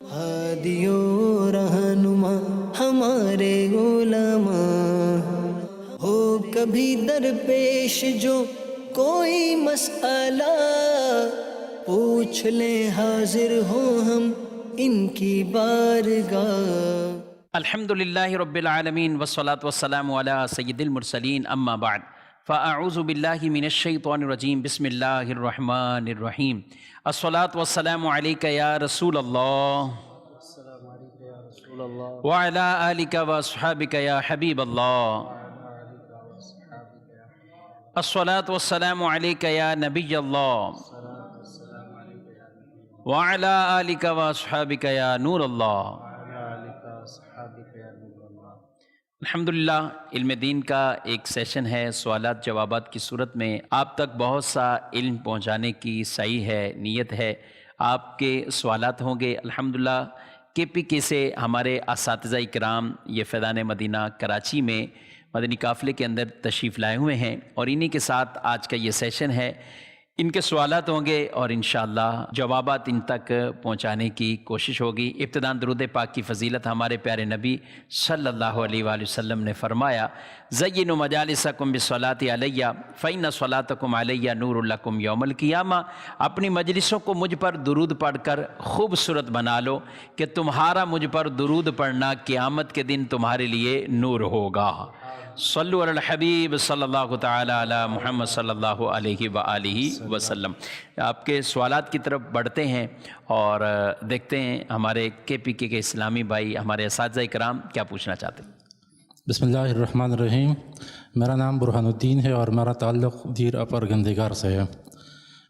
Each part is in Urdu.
ہادیو رہنما ہمارے علماء، ہو کبھی درپیش جو کوئی مسئلہ، پوچھ لیں حاضر ہو ہم ان کی بارگاہ۔ الحمد للہ رب العالمین والصلاة والسلام علی سید المرسلین، اما بعد فاعوذ باللہ من الشیطان الرجیم، بسم اللہ الرحمن الرحیم۔ الصلاة والسلام علیک یا رسول اللہ وعلی آلک واصحابک یا حبیب اللہ۔ الصلاة والسلام علیک یا نبی اللہ وعلی آلک واصحابک یا نور اللہ۔ الحمدللہ علم دین کا ایک سیشن ہے، سوالات جوابات کی صورت میں آپ تک بہت سا علم پہنچانے کی سعی ہے، نیت ہے۔ آپ کے سوالات ہوں گے الحمدللہ۔ کے پی کے سے ہمارے اساتذہ اکرام یہ فیضان مدینہ کراچی میں مدنی قافلے کے اندر تشریف لائے ہوئے ہیں، اور انہی کے ساتھ آج کا یہ سیشن ہے۔ ان کے سوالات ہوں گے اور انشاءاللہ جوابات ان تک پہنچانے کی کوشش ہوگی۔ ابتداً درود پاک کی فضیلت ہمارے پیارے نبی صلی اللہ علیہ وآلہ وسلم نے فرمایا، زینوا مجالسکم بالصلاۃ علیہ فإن صلاتکم علیہ نور لکم یوم القیامہ۔ اپنی مجلسوں کو مجھ پر درود پڑھ کر خوبصورت بنا لو کہ تمہارا مجھ پر درود پڑھنا قیامت کے دن تمہارے لیے نور ہوگا۔ صلو علی الحبیب صلی اللہ تعالی علی محمد صلی اللہ علیہ وآلہ وسلم۔ آپ کے سوالات کی طرف بڑھتے ہیں اور دیکھتے ہیں ہمارے کے پی کے اسلامی بھائی، ہمارے اساتذہ اکرام کیا پوچھنا چاہتے ہیں۔ بسم اللہ الرحمن الرحیم۔ میرا نام برہان الدین ہے اور میرا تعلق دیر اپر گندگار سے ہے۔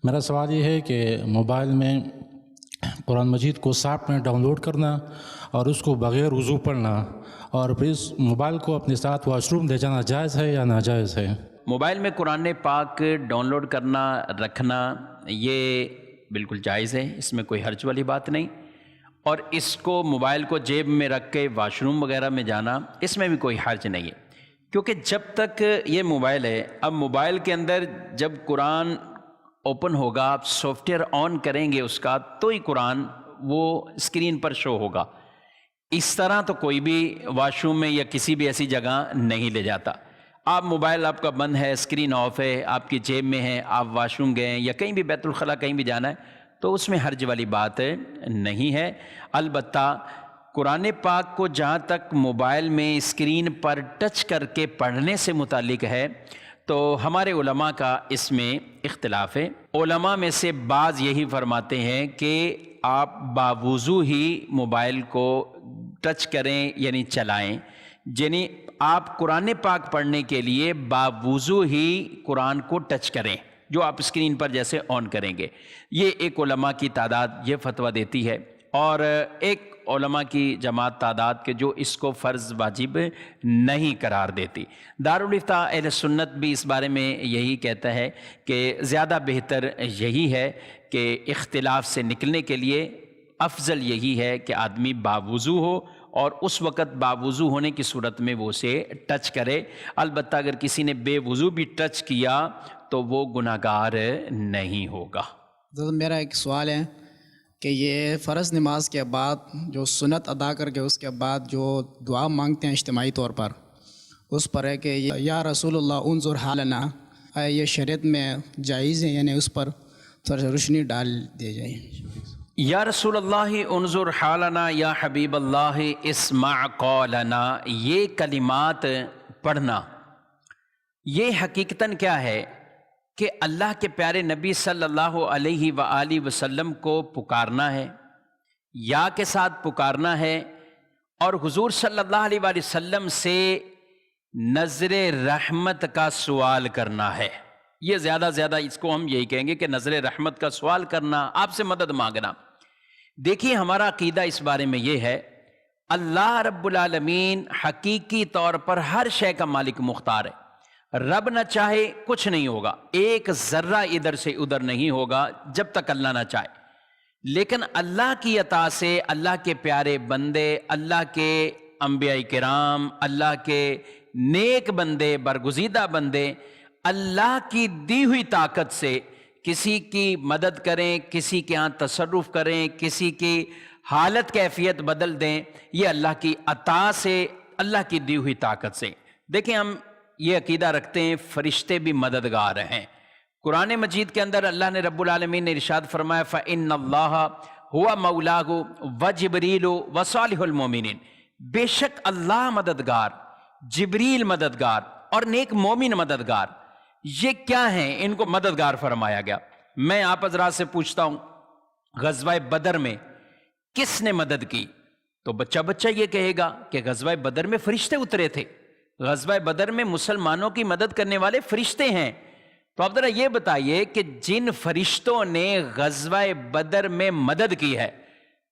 میرا سوال یہ ہے کہ موبائل میں قرآن مجید کو سافٹ میں ڈاؤن لوڈ کرنا اور اس کو بغیر وضو پڑھنا، اور پھر اس موبائل کو اپنے ساتھ واش روم لے جانا جائز ہے یا ناجائز ہے؟ موبائل میں قرآن پاک ڈاؤن لوڈ کرنا رکھنا یہ بالکل جائز ہے، اس میں کوئی حرج والی بات نہیں، اور اس کو موبائل کو جیب میں رکھ کے واش روم وغیرہ میں جانا اس میں بھی کوئی حرج نہیں ہے، کیونکہ جب تک یہ موبائل ہے، اب موبائل کے اندر جب قرآن اوپن ہوگا، آپ سافٹ ویئر آن کریں گے اس کا تو ہی قرآن وہ اسکرین پر شو ہوگا۔ اس طرح تو کوئی بھی واش روم میں یا کسی بھی ایسی جگہ نہیں لے جاتا۔ آپ موبائل آپ کا بند ہے، اسکرین آف ہے، آپ کی جیب میں ہے، آپ واش روم گئے ہیں یا کہیں بھی بیت الخلاء کہیں بھی جانا ہے تو اس میں حرج والی بات نہیں ہے۔ البتہ قرآن پاک کو جہاں تک موبائل میں اسکرین پر ٹچ کر کے پڑھنے سے متعلق ہے تو ہمارے علماء کا اس میں اختلاف ہے۔ علماء میں سے بعض یہی فرماتے ہیں کہ آپ باوضو ہی موبائل کو ٹچ کریں، یعنی چلائیں، یعنی آپ قرآن پاک پڑھنے کے لیے باوضو ہی قرآن کو ٹچ کریں، جو آپ اسکرین پر جیسے آن کریں گے۔ یہ ایک علماء کی تعداد یہ فتویٰ دیتی ہے، اور ایک علماء کی جماعت تعداد کے جو اس کو فرض واجب نہیں قرار دیتی۔ دارالفتاء اہل سنت بھی اس بارے میں یہی کہتا ہے کہ زیادہ بہتر یہی ہے کہ اختلاف سے نکلنے کے لیے افضل یہی ہے کہ آدمی باوضو ہو، اور اس وقت باوضو ہونے کی صورت میں وہ اسے ٹچ کرے۔ البتہ اگر کسی نے بے وضو بھی ٹچ کیا تو وہ گناہگار نہیں ہوگا۔ میرا ایک سوال ہے کہ یہ فرض نماز کے بعد جو سنت ادا کر کے اس کے بعد جو دعا مانگتے ہیں اجتماعی طور پر، اس پر ہے کہ یا رسول اللہ انظر حالنا، یہ شریعت میں جائز ہے؟ یعنی اس پر تھوڑا سا روشنی ڈال دی جائے۔ یا رسول اللہ انظر حالنا، یا حبیب اللہ اسمع قولنا، یہ کلمات پڑھنا یہ حقیقتاً کیا ہے کہ اللہ کے پیارے نبی صلی اللہ علیہ وآلہ وسلم کو پکارنا ہے، یا کے ساتھ پکارنا ہے، اور حضور صلی اللہ علیہ وآلہ وسلم سے نظر رحمت کا سوال کرنا ہے۔ یہ زیادہ اس کو ہم یہی کہیں گے کہ نظر رحمت کا سوال کرنا، آپ سے مدد مانگنا۔ دیکھیے ہمارا عقیدہ اس بارے میں یہ ہے، اللہ رب العالمین حقیقی طور پر ہر شے کا مالک مختار ہے۔ رب نہ چاہے کچھ نہیں ہوگا، ایک ذرہ ادھر سے ادھر نہیں ہوگا جب تک اللہ نہ چاہے۔ لیکن اللہ کی عطا سے اللہ کے پیارے بندے، اللہ کے انبیاء کرام، اللہ کے نیک بندے، برگزیدہ بندے اللہ کی دی ہوئی طاقت سے کسی کی مدد کریں، کسی کے ہاں تصرف کریں، کسی کی حالت کیفیت بدل دیں، یہ اللہ کی عطا سے، اللہ کی دی ہوئی طاقت سے۔ دیکھیں ہم یہ عقیدہ رکھتے ہیں فرشتے بھی مددگار ہیں۔ قرآن مجید کے اندر اللہ نے رب العالمین نے ارشاد فرمایا فَإِنَّ اللَّهَ هُوَ مَوْلَاهُ وَجِبْرِيلُ وَصَالِحُ الْمُؤْمِنِينَ، بے شک اللہ مددگار، جبریل مددگار اور نیک مومن مددگار۔ یہ کیا ہیں؟ ان کو مددگار فرمایا گیا۔ میں آپ حضرات سے پوچھتا ہوں غزوہ بدر میں کس نے مدد کی؟ تو بچہ بچہ یہ کہے گا کہ غزوہ بدر میں فرشتے اترے تھے، غزوہ بدر میں مسلمانوں کی مدد کرنے والے فرشتے ہیں۔ تو آپ ذرا یہ بتائیے کہ جن فرشتوں نے غزوہ بدر میں مدد کی ہے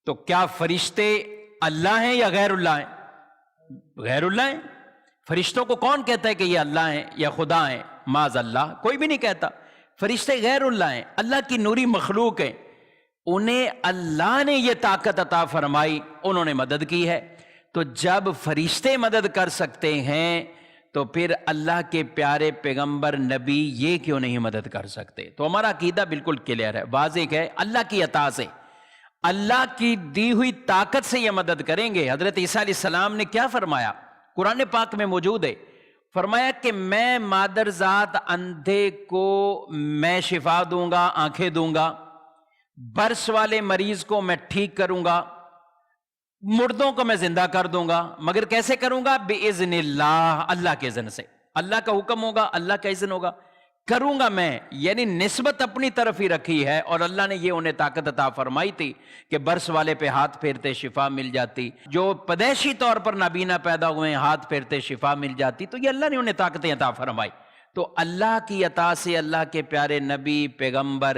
تو کیا فرشتے اللہ ہیں یا غیر اللہ ہیں؟ غیر اللہ ہیں۔ فرشتوں کو کون کہتا ہے کہ یہ اللہ ہیں یا خدا ہیں؟ معاذ اللہ، کوئی بھی نہیں کہتا۔ فرشتے غیر اللہ ہیں، اللہ کی نوری مخلوق ہیں، انہیں اللہ نے یہ طاقت عطا فرمائی، انہوں نے مدد کی ہے۔ تو جب فرشتے مدد کر سکتے ہیں تو پھر اللہ کے پیارے پیغمبر نبی یہ کیوں نہیں مدد کر سکتے؟ تو ہمارا عقیدہ بالکل کلیئر ہے، واضح ہے، اللہ کی عطا سے، اللہ کی دی ہوئی طاقت سے یہ مدد کریں گے۔ حضرت عیسیٰ علیہ السلام نے کیا فرمایا؟ قرآن پاک میں موجود ہے، فرمایا کہ میں مادر ذات اندھے کو میں شفا دوں گا، آنکھیں دوں گا، برس والے مریض کو میں ٹھیک کروں گا، مردوں کو میں زندہ کر دوں گا، مگر کیسے کروں گا؟ بِإِذْنِ اللہ، اللہ کے اذن سے، اللہ کا حکم ہوگا، اللہ کا اذن ہوگا، کروں گا میں۔ یعنی نسبت اپنی طرف ہی رکھی ہے، اور اللہ نے یہ انہیں طاقت عطا فرمائی تھی کہ برس والے پہ ہاتھ پھیرتے شفا مل جاتی، جو پیدائشی طور پر نابینا پیدا ہوئے ہیں ہاتھ پھیرتے شفا مل جاتی، تو یہ اللہ نے انہیں طاقتیں عطا فرمائی۔ تو اللہ کی عطا سے اللہ کے پیارے نبی پیغمبر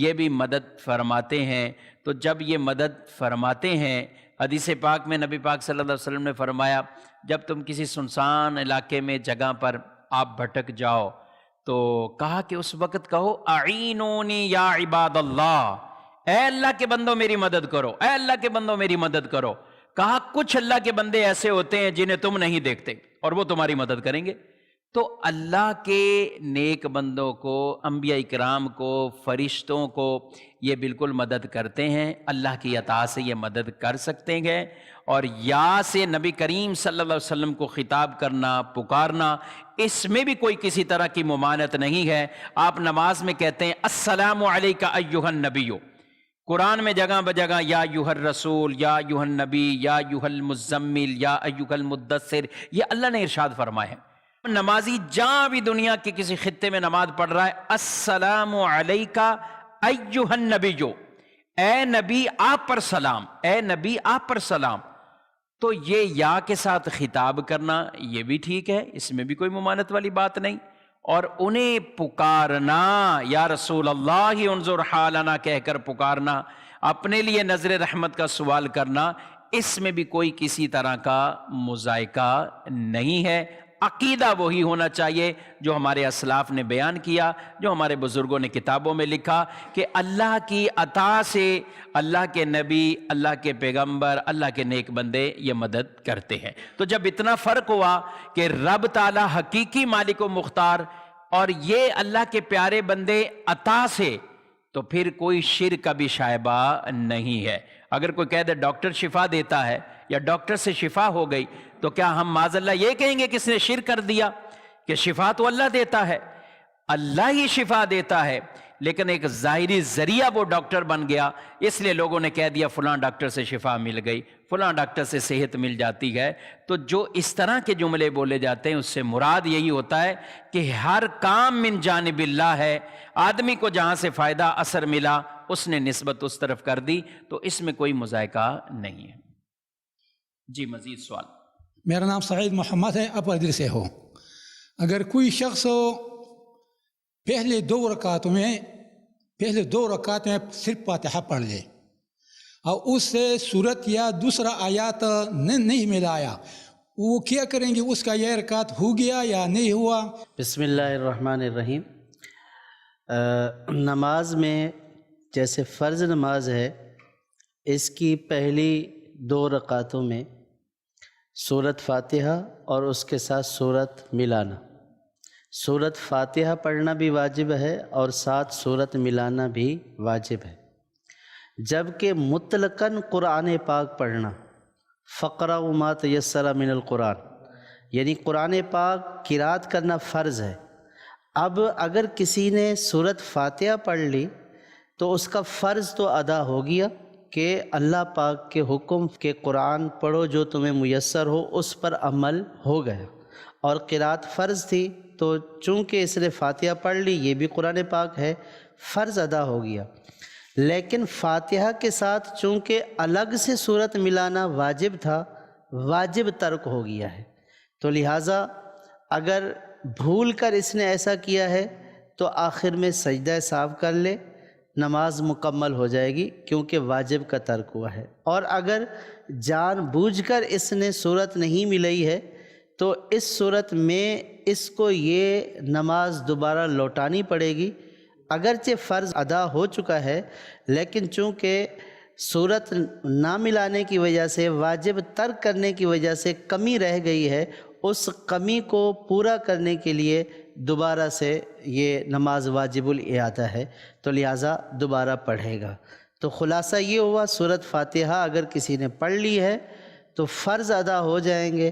یہ بھی مدد فرماتے ہیں۔ تو جب یہ مدد فرماتے ہیں، حدیث پاک میں نبی پاک صلی اللہ علیہ وسلم نے فرمایا جب تم کسی سنسان علاقے میں جگہ پر آپ بھٹک جاؤ تو کہا کہ اس وقت کہو اعینونی یا عباد اللہ، اے اللہ کے بندوں میری مدد کرو، اے اللہ کے بندوں میری مدد کرو۔ کہا کچھ اللہ کے بندے ایسے ہوتے ہیں جنہیں تم نہیں دیکھتے اور وہ تمہاری مدد کریں گے۔ تو اللہ کے نیک بندوں کو، انبیاء کرام کو، فرشتوں کو یہ بالکل مدد کرتے ہیں، اللہ کی عطا سے یہ مدد کر سکتے ہیں۔ اور یا سے نبی کریم صلی اللہ علیہ وسلم کو خطاب کرنا، پکارنا، اس میں بھی کوئی کسی طرح کی ممانعت نہیں ہے۔ آپ نماز میں کہتے ہیں السلام علیک ایھا النبی، قرآن میں جگہ بجگہ یا ایھا الرسول، یا ایھا النبی، یا ایھا المزمل، یا ایھا المدثر، یہ اللہ نے ارشاد فرمایا ہے۔ نمازی جہاں بھی دنیا کے کسی خطے میں نماز پڑھ رہا ہے السلام علیکہ ایھا النبی، اے نبی آپ پر سلام، اے نبی آپ پر سلام۔ تو یہ یا کے ساتھ خطاب کرنا یہ بھی ٹھیک ہے، اس میں بھی کوئی ممانعت والی بات نہیں۔ اور انہیں پکارنا یا رسول اللہ انظر حالنا کہہ کر پکارنا، اپنے لیے نظر رحمت کا سوال کرنا، اس میں بھی کوئی کسی طرح کا مذائقہ نہیں ہے۔ عقیدہ وہی ہونا چاہیے جو ہمارے اسلاف نے بیان کیا، جو ہمارے بزرگوں نے کتابوں میں لکھا کہ اللہ کی عطا سے اللہ کے نبی، اللہ کے پیغمبر، اللہ کے نیک بندے یہ مدد کرتے ہیں۔ تو جب اتنا فرق ہوا کہ رب تعالی حقیقی مالک و مختار اور یہ اللہ کے پیارے بندے عطا سے، تو پھر کوئی شرک کا بھی شائبہ نہیں ہے۔ اگر کوئی کہہ دے ڈاکٹر شفا دیتا ہے یا ڈاکٹر سے شفا ہو گئی تو کیا ہم معاذ اللہ یہ کہیں گے کہ اس نے شرک کر دیا؟ کہ شفا تو اللہ دیتا ہے، اللہ ہی شفا دیتا ہے، لیکن ایک ظاہری ذریعہ وہ ڈاکٹر بن گیا، اس لیے لوگوں نے کہہ دیا فلاں ڈاکٹر سے شفا مل گئی، فلاں ڈاکٹر سے صحت مل جاتی ہے۔ تو جو اس طرح کے جملے بولے جاتے ہیں اس سے مراد یہی ہوتا ہے کہ ہر کام من جانب اللہ ہے، آدمی کو جہاں سے فائدہ اثر ملا اس نے نسبت اس طرف کر دی، تو اس میں کوئی مذائقہ نہیں ہے۔ جی مزید سوال؟ میرا نام سعید محمد ہے، اپر دل سے ہو۔ اگر کوئی شخص پہلے دو رکعت میں صرف فاتحہ پڑھ لے اور اس سے سورت یا دوسرا آیات نہیں ملایا، وہ کیا کریں گے؟ اس کا یہ رکعت ہو گیا یا نہیں ہوا؟ بسم اللہ الرحمن الرحیم۔ نماز میں جیسے فرض نماز ہے، اس کی پہلی 2 رکعتوں میں سورت فاتحہ اور اس کے ساتھ سورت ملانا، سورت فاتحہ پڑھنا بھی واجب ہے اور ساتھ سورت ملانا بھی واجب ہے۔ جبکہ مطلقاً قرآن پاک پڑھنا، فقرأوا ما تیسر من القرآن، یعنی قرآن پاک قرات کرنا فرض ہے۔ اب اگر کسی نے سورۃ فاتحہ پڑھ لی تو اس کا فرض تو ادا ہو گیا کہ اللہ پاک کے حکم کے قرآن پڑھو جو تمہیں میسر ہو، اس پر عمل ہو گیا، اور قرات فرض تھی تو چونکہ اس نے فاتحہ پڑھ لی، یہ بھی قرآن پاک ہے، فرض ادا ہو گیا۔ لیکن فاتحہ کے ساتھ چونکہ الگ سے صورت ملانا واجب تھا، واجب ترک ہو گیا ہے، تو لہٰذا اگر بھول کر اس نے ایسا کیا ہے تو آخر میں سجدہ سہو کر لے، نماز مکمل ہو جائے گی کیونکہ واجب کا ترک ہوا ہے۔ اور اگر جان بوجھ کر اس نے صورت نہیں ملائی ہے تو اس صورت میں اس کو یہ نماز دوبارہ لوٹانی پڑے گی، اگرچہ فرض ادا ہو چکا ہے لیکن چونکہ صورت نہ ملانے کی وجہ سے، واجب ترک کرنے کی وجہ سے کمی رہ گئی ہے، اس کمی کو پورا کرنے کے لیے دوبارہ سے یہ نماز واجب الاعادہ ہے، تو لہٰذا دوبارہ پڑھے گا۔ تو خلاصہ یہ ہوا، سورۃ فاتحہ اگر کسی نے پڑھ لی ہے تو فرض ادا ہو جائیں گے،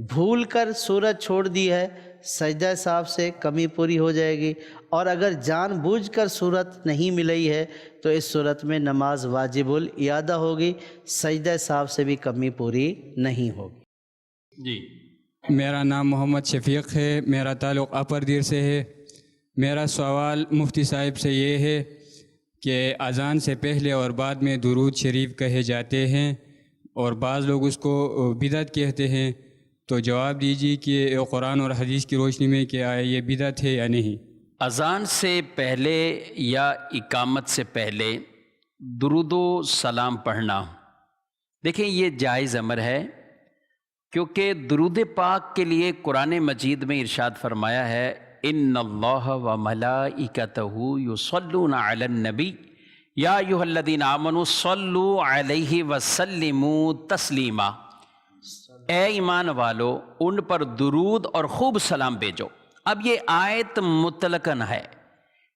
بھول کر سورت چھوڑ دی ہے، سجدہ سہو سے کمی پوری ہو جائے گی، اور اگر جان بوجھ کر صورت نہیں ملی ہے تو اس صورت میں نماز واجب الاعادہ ہوگی، سجدہ سہو سے بھی کمی پوری نہیں ہوگی۔ جی، میرا نام محمد شفیق ہے، میرا تعلق اپر دیر سے ہے۔ میرا سوال مفتی صاحب سے یہ ہے کہ اذان سے پہلے اور بعد میں درود شریف کہے جاتے ہیں اور بعض لوگ اس کو بدعت کہتے ہیں، تو جواب دیجیے کہ قرآن اور حدیث کی روشنی میں کہ آیا یہ بدعت ہے یا نہیں؟ اذان سے پہلے یا اقامت سے پہلے درود و سلام پڑھنا، دیکھیں یہ جائز امر ہے، کیونکہ درود پاک کے لیے قرآن مجید میں ارشاد فرمایا ہے ان اللہ و ملائکتہ یصلون علی النبی یا ایھا الذین آمنوا صلوا علیہ وسلموا تسلیما، اے ایمان والو ان پر درود اور خوب سلام بھیجو۔ اب یہ آیت مطلقاً ہے،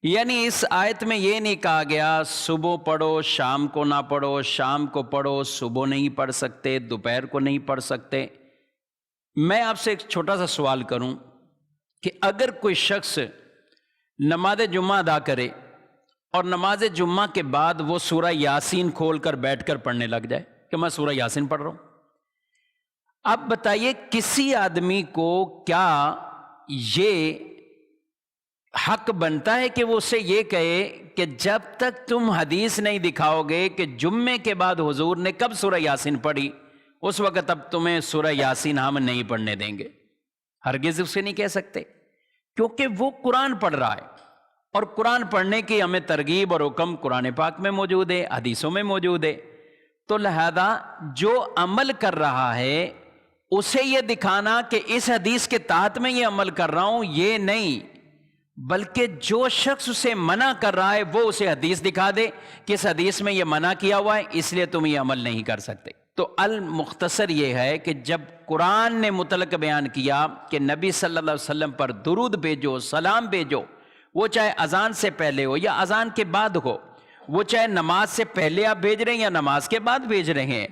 یعنی اس آیت میں یہ نہیں کہا گیا صبح پڑھو شام کو نہ پڑھو، شام کو پڑھو صبح نہیں پڑھ سکتے، دوپہر کو نہیں پڑھ سکتے۔ میں آپ سے ایک چھوٹا سا سوال کروں کہ اگر کوئی شخص نماز جمعہ ادا کرے اور نماز جمعہ کے بعد وہ سورہ یاسین کھول کر بیٹھ کر پڑھنے لگ جائے کہ میں سورہ یاسین پڑھ رہا ہوں، اب بتائیے کسی آدمی کو کیا یہ حق بنتا ہے کہ وہ اسے یہ کہے کہ جب تک تم حدیث نہیں دکھاؤ گے کہ جمعے کے بعد حضور نے کب سورہ یاسین پڑھی، اس وقت اب تمہیں سورہ یاسین ہم نہیں پڑھنے دیں گے؟ ہرگز اسے نہیں کہہ سکتے، کیونکہ وہ قرآن پڑھ رہا ہے، اور قرآن پڑھنے کی ہمیں ترغیب اور حکم قرآن پاک میں موجود ہے، حدیثوں میں موجود ہے۔ تو لہذا جو عمل کر رہا ہے اسے یہ دکھانا کہ اس حدیث کے تحت میں یہ عمل کر رہا ہوں، یہ نہیں، بلکہ جو شخص اسے منع کر رہا ہے وہ اسے حدیث دکھا دے کہ اس حدیث میں یہ منع کیا ہوا ہے، اس لیے تم یہ عمل نہیں کر سکتے۔ تو المختصر یہ ہے کہ جب قرآن نے مطلق بیان کیا کہ نبی صلی اللہ علیہ وسلم پر درود بھیجو، سلام بھیجو، وہ چاہے اذان سے پہلے ہو یا اذان کے بعد ہو، وہ چاہے نماز سے پہلے آپ بھیج رہے ہیں یا نماز کے بعد بھیج رہے ہیں،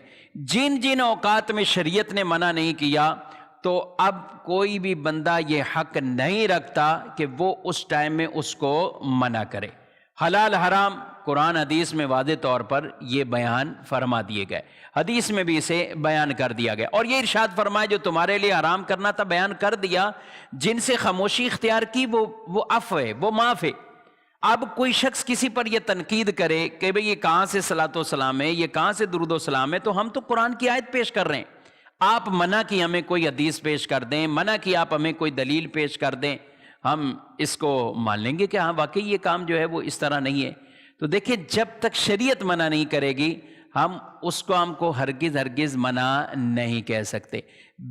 جن جن اوقات میں شریعت نے منع نہیں کیا، تو اب کوئی بھی بندہ یہ حق نہیں رکھتا کہ وہ اس ٹائم میں اس کو منع کرے۔ حلال حرام قرآن حدیث میں واضح طور پر یہ بیان فرما دیے گئے، حدیث میں بھی اسے بیان کر دیا گیا، اور یہ ارشاد فرمائے جو تمہارے لیے حرام کرنا تھا بیان کر دیا، جن سے خاموشی اختیار کی وہ عفو ہے، وہ معاف ہے۔ اب کوئی شخص کسی پر یہ تنقید کرے کہ بھئی یہ کہاں سے صلاۃ و سلام ہے، یہ کہاں سے درود و سلام ہے، تو ہم تو قرآن کی آیت پیش کر رہے ہیں، آپ منع کی ہمیں کوئی حدیث پیش کر دیں، منع کی آپ ہمیں کوئی دلیل پیش کر دیں، ہم اس کو مان لیں گے کہ ہاں واقعی یہ کام جو ہے وہ اس طرح نہیں ہے۔ تو دیکھیں جب تک شریعت منع نہیں کرے گی ہم کو ہرگز منع نہیں کہہ سکتے۔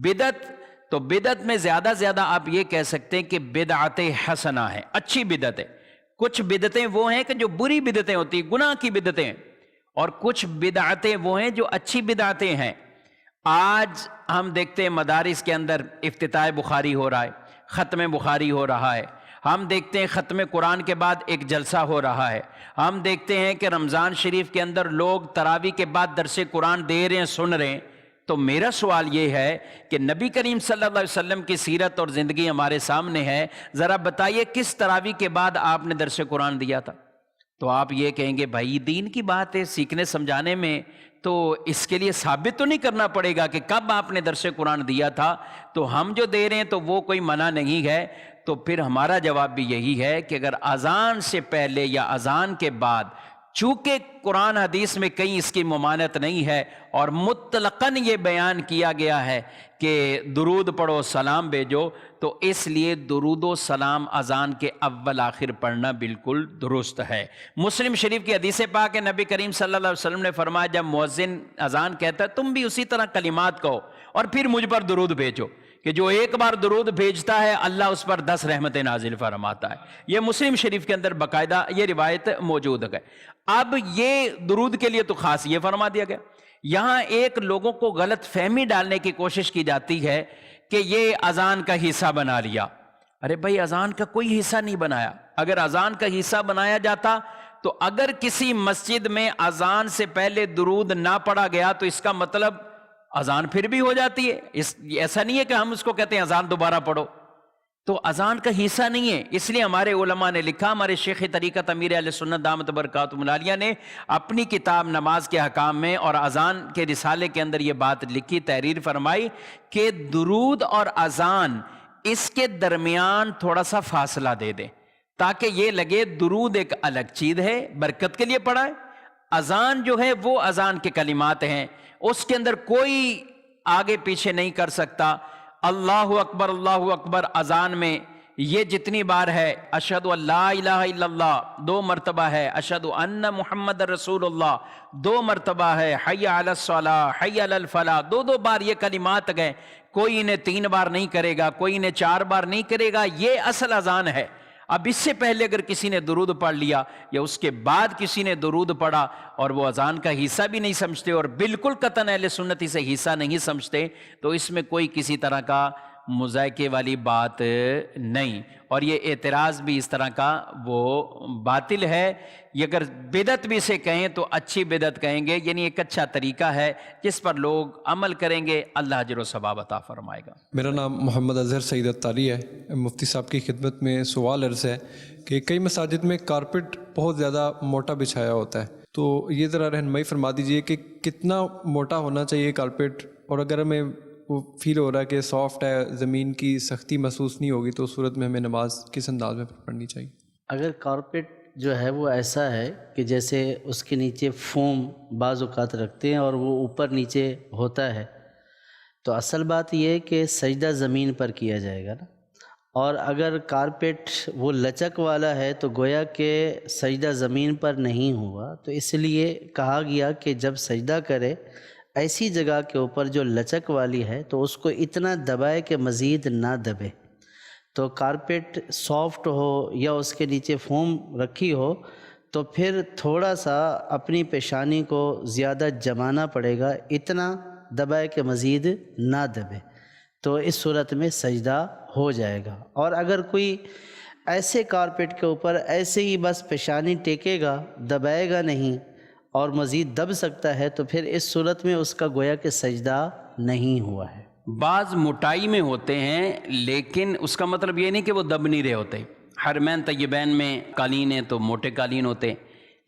بدعت، تو بدعت میں زیادہ آپ یہ کہہ سکتے ہیں کہ بدعت حسنہ ہے، اچھی بدعت ہے۔ کچھ بدعتیں وہ ہیں کہ جو بری بدعتیں ہوتی، گناہ کی بدعتیں، اور کچھ بدعتیں وہ ہیں جو اچھی بدعتیں ہیں۔ آج ہم دیکھتے ہیں مدارس کے اندر افتتاح بخاری ہو رہا ہے، ختم بخاری ہو رہا ہے، ہم دیکھتے ہیں ختم قرآن کے بعد ایک جلسہ ہو رہا ہے، ہم دیکھتے ہیں کہ رمضان شریف کے اندر لوگ تراویح کے بعد درس قرآن دے رہے ہیں، سن رہے ہیں۔ تو میرا سوال یہ ہے کہ نبی کریم صلی اللہ علیہ وسلم کی سیرت اور زندگی ہمارے سامنے ہے، ذرا بتائیے کس تراویح کے بعد آپ نے درس قرآن دیا تھا؟ تو آپ یہ کہیں گے بھائی دین کی بات ہے، سیکھنے سمجھانے میں، تو اس کے لیے ثابت تو نہیں کرنا پڑے گا کہ کب آپ نے درس قرآن دیا تھا، تو ہم جو دے رہے ہیں تو وہ کوئی منع نہیں ہے۔ تو پھر ہمارا جواب بھی یہی ہے کہ اگر اذان سے پہلے یا اذان کے بعد، چونکہ قرآن حدیث میں کہیں اس کی ممانعت نہیں ہے اور مطلقاً یہ بیان کیا گیا ہے کہ درود پڑھو سلام بھیجو، تو اس لیے درود و سلام اذان کے اول آخر پڑھنا بالکل درست ہے۔ مسلم شریف کی حدیث پاک ہے، نبی کریم صلی اللہ علیہ وسلم نے فرمایا جب مؤذن اذان کہتا ہے تم بھی اسی طرح کلمات کہو اور پھر مجھ پر درود بھیجو، کہ جو ایک بار درود بھیجتا ہے اللہ اس پر 10 رحمتیں نازل فرماتا ہے۔ یہ مسلم شریف کے اندر باقاعدہ یہ روایت موجود ہے۔ اب یہ درود کے لیے تو خاص یہ فرما دیا گیا۔ یہاں ایک لوگوں کو غلط فہمی ڈالنے کی کوشش کی جاتی ہے کہ یہ اذان کا حصہ بنا لیا۔ ارے بھائی اذان کا کوئی حصہ نہیں بنایا۔ اگر اذان کا حصہ بنایا جاتا تو اگر کسی مسجد میں اذان سے پہلے درود نہ پڑھا گیا تو اس کا مطلب اذان پھر بھی ہو جاتی ہے۔ ایسا نہیں ہے کہ ہم اس کو کہتے ہیں اذان دوبارہ پڑھو، تو اذان کا حصہ نہیں ہے۔ اس لیے ہمارے علماء نے لکھا، ہمارے شیخ طریقت امیر اہل سنت دامت برکاتہم العالیہ نے اپنی کتاب نماز کے احکام میں اور اذان کے رسالے کے اندر یہ بات لکھی، تحریر فرمائی کہ درود اور اذان اس کے درمیان تھوڑا سا فاصلہ دے دیں تاکہ یہ لگے درود ایک الگ چیز ہے، برکت کے لیے پڑھا ہے، اذان جو ہے وہ اذان کے کلمات ہیں، اس کے اندر کوئی آگے پیچھے نہیں کر سکتا۔ اللہ اکبر اذان میں یہ جتنی بار ہے، اشہد ان لا الہ الا اللہ 2 مرتبہ ہے، اشہد ان محمد رسول اللہ 2 مرتبہ ہے، حی علی الصلاۃ حی علی الفلاح 2 بار یہ کلمات گئے، کوئی انہیں 3 بار نہیں کرے گا، کوئی انہیں 4 بار نہیں کرے گا، یہ اصل اذان ہے۔ اب اس سے پہلے اگر کسی نے درود پڑھ لیا یا اس کے بعد کسی نے درود پڑھا اور وہ اذان کا حصہ بھی نہیں سمجھتے اور بالکل قطعاً اہل سنت سے حصہ نہیں سمجھتے، تو اس میں کوئی کسی طرح کا مذائقے والی بات نہیں، اور یہ اعتراض بھی اس طرح کا وہ باطل ہے۔ یہ اگر بدعت بھی سے کہیں تو اچھی بدعت کہیں گے، یعنی ایک اچھا طریقہ ہے جس پر لوگ عمل کریں گے، اللہ اجر و ثواب عطا فرمائے گا۔ میرا نام محمد اظہر سعید اتاری ہے۔ مفتی صاحب کی خدمت میں سوال عرض ہے کہ کئی مساجد میں کارپٹ بہت زیادہ موٹا بچھایا ہوتا ہے، تو یہ ذرا رہنمائی فرما دیجئے کہ کتنا موٹا ہونا چاہیے کارپٹ، اور اگر ہمیں وہ فیل ہو رہا ہے کہ سافٹ ہے، زمین کی سختی محسوس نہیں ہوگی، تو اس صورت میں ہمیں نماز کس انداز میں پڑھنی چاہیے؟ اگر کارپٹ جو ہے وہ ایسا ہے کہ جیسے اس کے نیچے فوم بعض اوقات رکھتے ہیں اور وہ اوپر نیچے ہوتا ہے، تو اصل بات یہ ہے کہ سجدہ زمین پر کیا جائے گا نا، اور اگر کارپٹ وہ لچک والا ہے تو گویا کہ سجدہ زمین پر نہیں ہوا، تو اس لیے کہا گیا کہ جب سجدہ کرے ایسی جگہ کے اوپر جو لچک والی ہے تو اس کو اتنا دبائے کہ مزید نہ دبے۔ تو کارپٹ سافٹ ہو یا اس کے نیچے فوم رکھی ہو تو پھر تھوڑا سا اپنی پیشانی کو زیادہ جمانا پڑے گا، اتنا دبائے کہ مزید نہ دبے، تو اس صورت میں سجدہ ہو جائے گا۔ اور اگر کوئی ایسے کارپٹ کے اوپر ایسے ہی بس پیشانی ٹیکے گا، دبائے گا نہیں اور مزید دب سکتا ہے، تو پھر اس صورت میں اس کا گویا کہ سجدہ نہیں ہوا ہے۔ بعض موٹائی میں ہوتے ہیں لیکن اس کا مطلب یہ نہیں کہ وہ دب نہیں رہے ہوتے۔ حرمین طیبین میں قالین ہیں تو موٹے قالین ہوتے ہیں،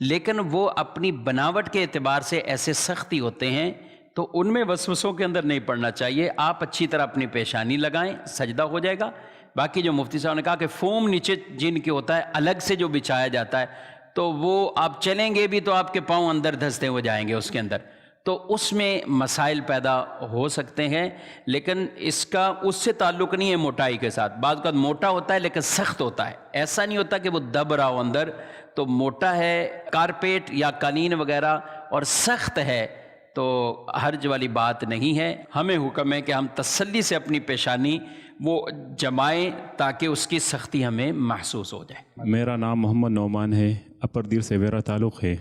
لیکن وہ اپنی بناوٹ کے اعتبار سے ایسے سختی ہوتے ہیں تو ان میں وسوسوں کے اندر نہیں پڑنا چاہیے۔ آپ اچھی طرح اپنی پیشانی لگائیں، سجدہ ہو جائے گا۔ باقی جو مفتی صاحب نے کہا کہ فوم نیچے جن کے ہوتا ہے الگ سے جو بچھایا جاتا ہے، تو وہ آپ چلیں گے بھی تو آپ کے پاؤں اندر دھنستے ہو جائیں گے اس کے اندر، تو اس میں مسائل پیدا ہو سکتے ہیں، لیکن اس کا اس سے تعلق نہیں ہے موٹائی کے ساتھ۔ بعض اوقات موٹا ہوتا ہے لیکن سخت ہوتا ہے، ایسا نہیں ہوتا کہ وہ دب رہا ہو اندر، تو موٹا ہے کارپیٹ یا قالین وغیرہ اور سخت ہے تو حرج والی بات نہیں ہے۔ ہمیں حکم ہے کہ ہم تسلی سے اپنی پیشانی وہ جمائیں تاکہ اس کی سختی ہمیں محسوس ہو جائے۔ میرا نام محمد نعمان ہے، اپر دیر سے میرا تعلق ہے۔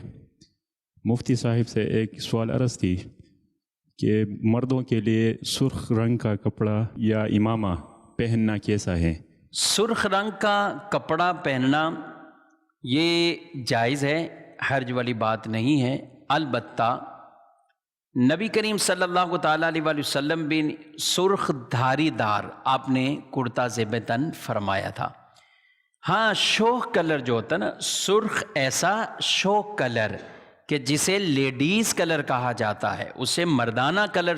مفتی صاحب سے ایک سوال عرض تھی کہ مردوں کے لیے سرخ رنگ کا کپڑا یا امامہ پہننا کیسا ہے؟ سرخ رنگ کا کپڑا پہننا یہ جائز ہے، حرج والی بات نہیں ہے، البتہ نبی کریم صلی اللہ تعالیٰ علیہ وآلہ وسلم بھی سرخ دھاری دار آپ نے کرتا زیب تن فرمایا تھا۔ ہاں، شوخ کلر جو ہوتا ہے نا، سرخ ایسا شوخ کلر کہ جسے لیڈیز کلر کہا جاتا ہے، اسے مردانہ کلر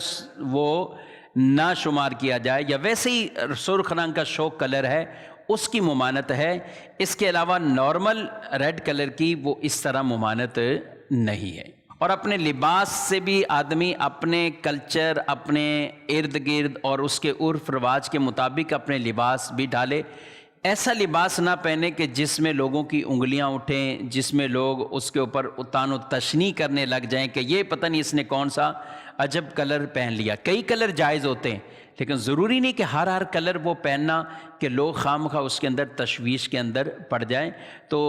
وہ نہ شمار کیا جائے، یا ویسے ہی سرخ رنگ کا شوخ کلر ہے اس کی ممانت ہے۔ اس کے علاوہ نارمل ریڈ کلر کی وہ اس طرح ممانت نہیں ہے۔ اور اپنے لباس سے بھی آدمی اپنے کلچر، اپنے ارد گرد اور اس کے عرف رواج کے مطابق اپنے لباس بھی ڈالے۔ ایسا لباس نہ پہنے کہ جس میں لوگوں کی انگلیاں اٹھیں، جس میں لوگ اس کے اوپر اتان و تشنیع کرنے لگ جائیں کہ یہ پتہ نہیں اس نے کون سا عجب کلر پہن لیا۔ کئی کلر جائز ہوتے ہیں، لیکن ضروری نہیں کہ ہر کلر وہ پہننا کہ لوگ خواہ اس کے اندر تشویش کے اندر پڑ جائیں۔ تو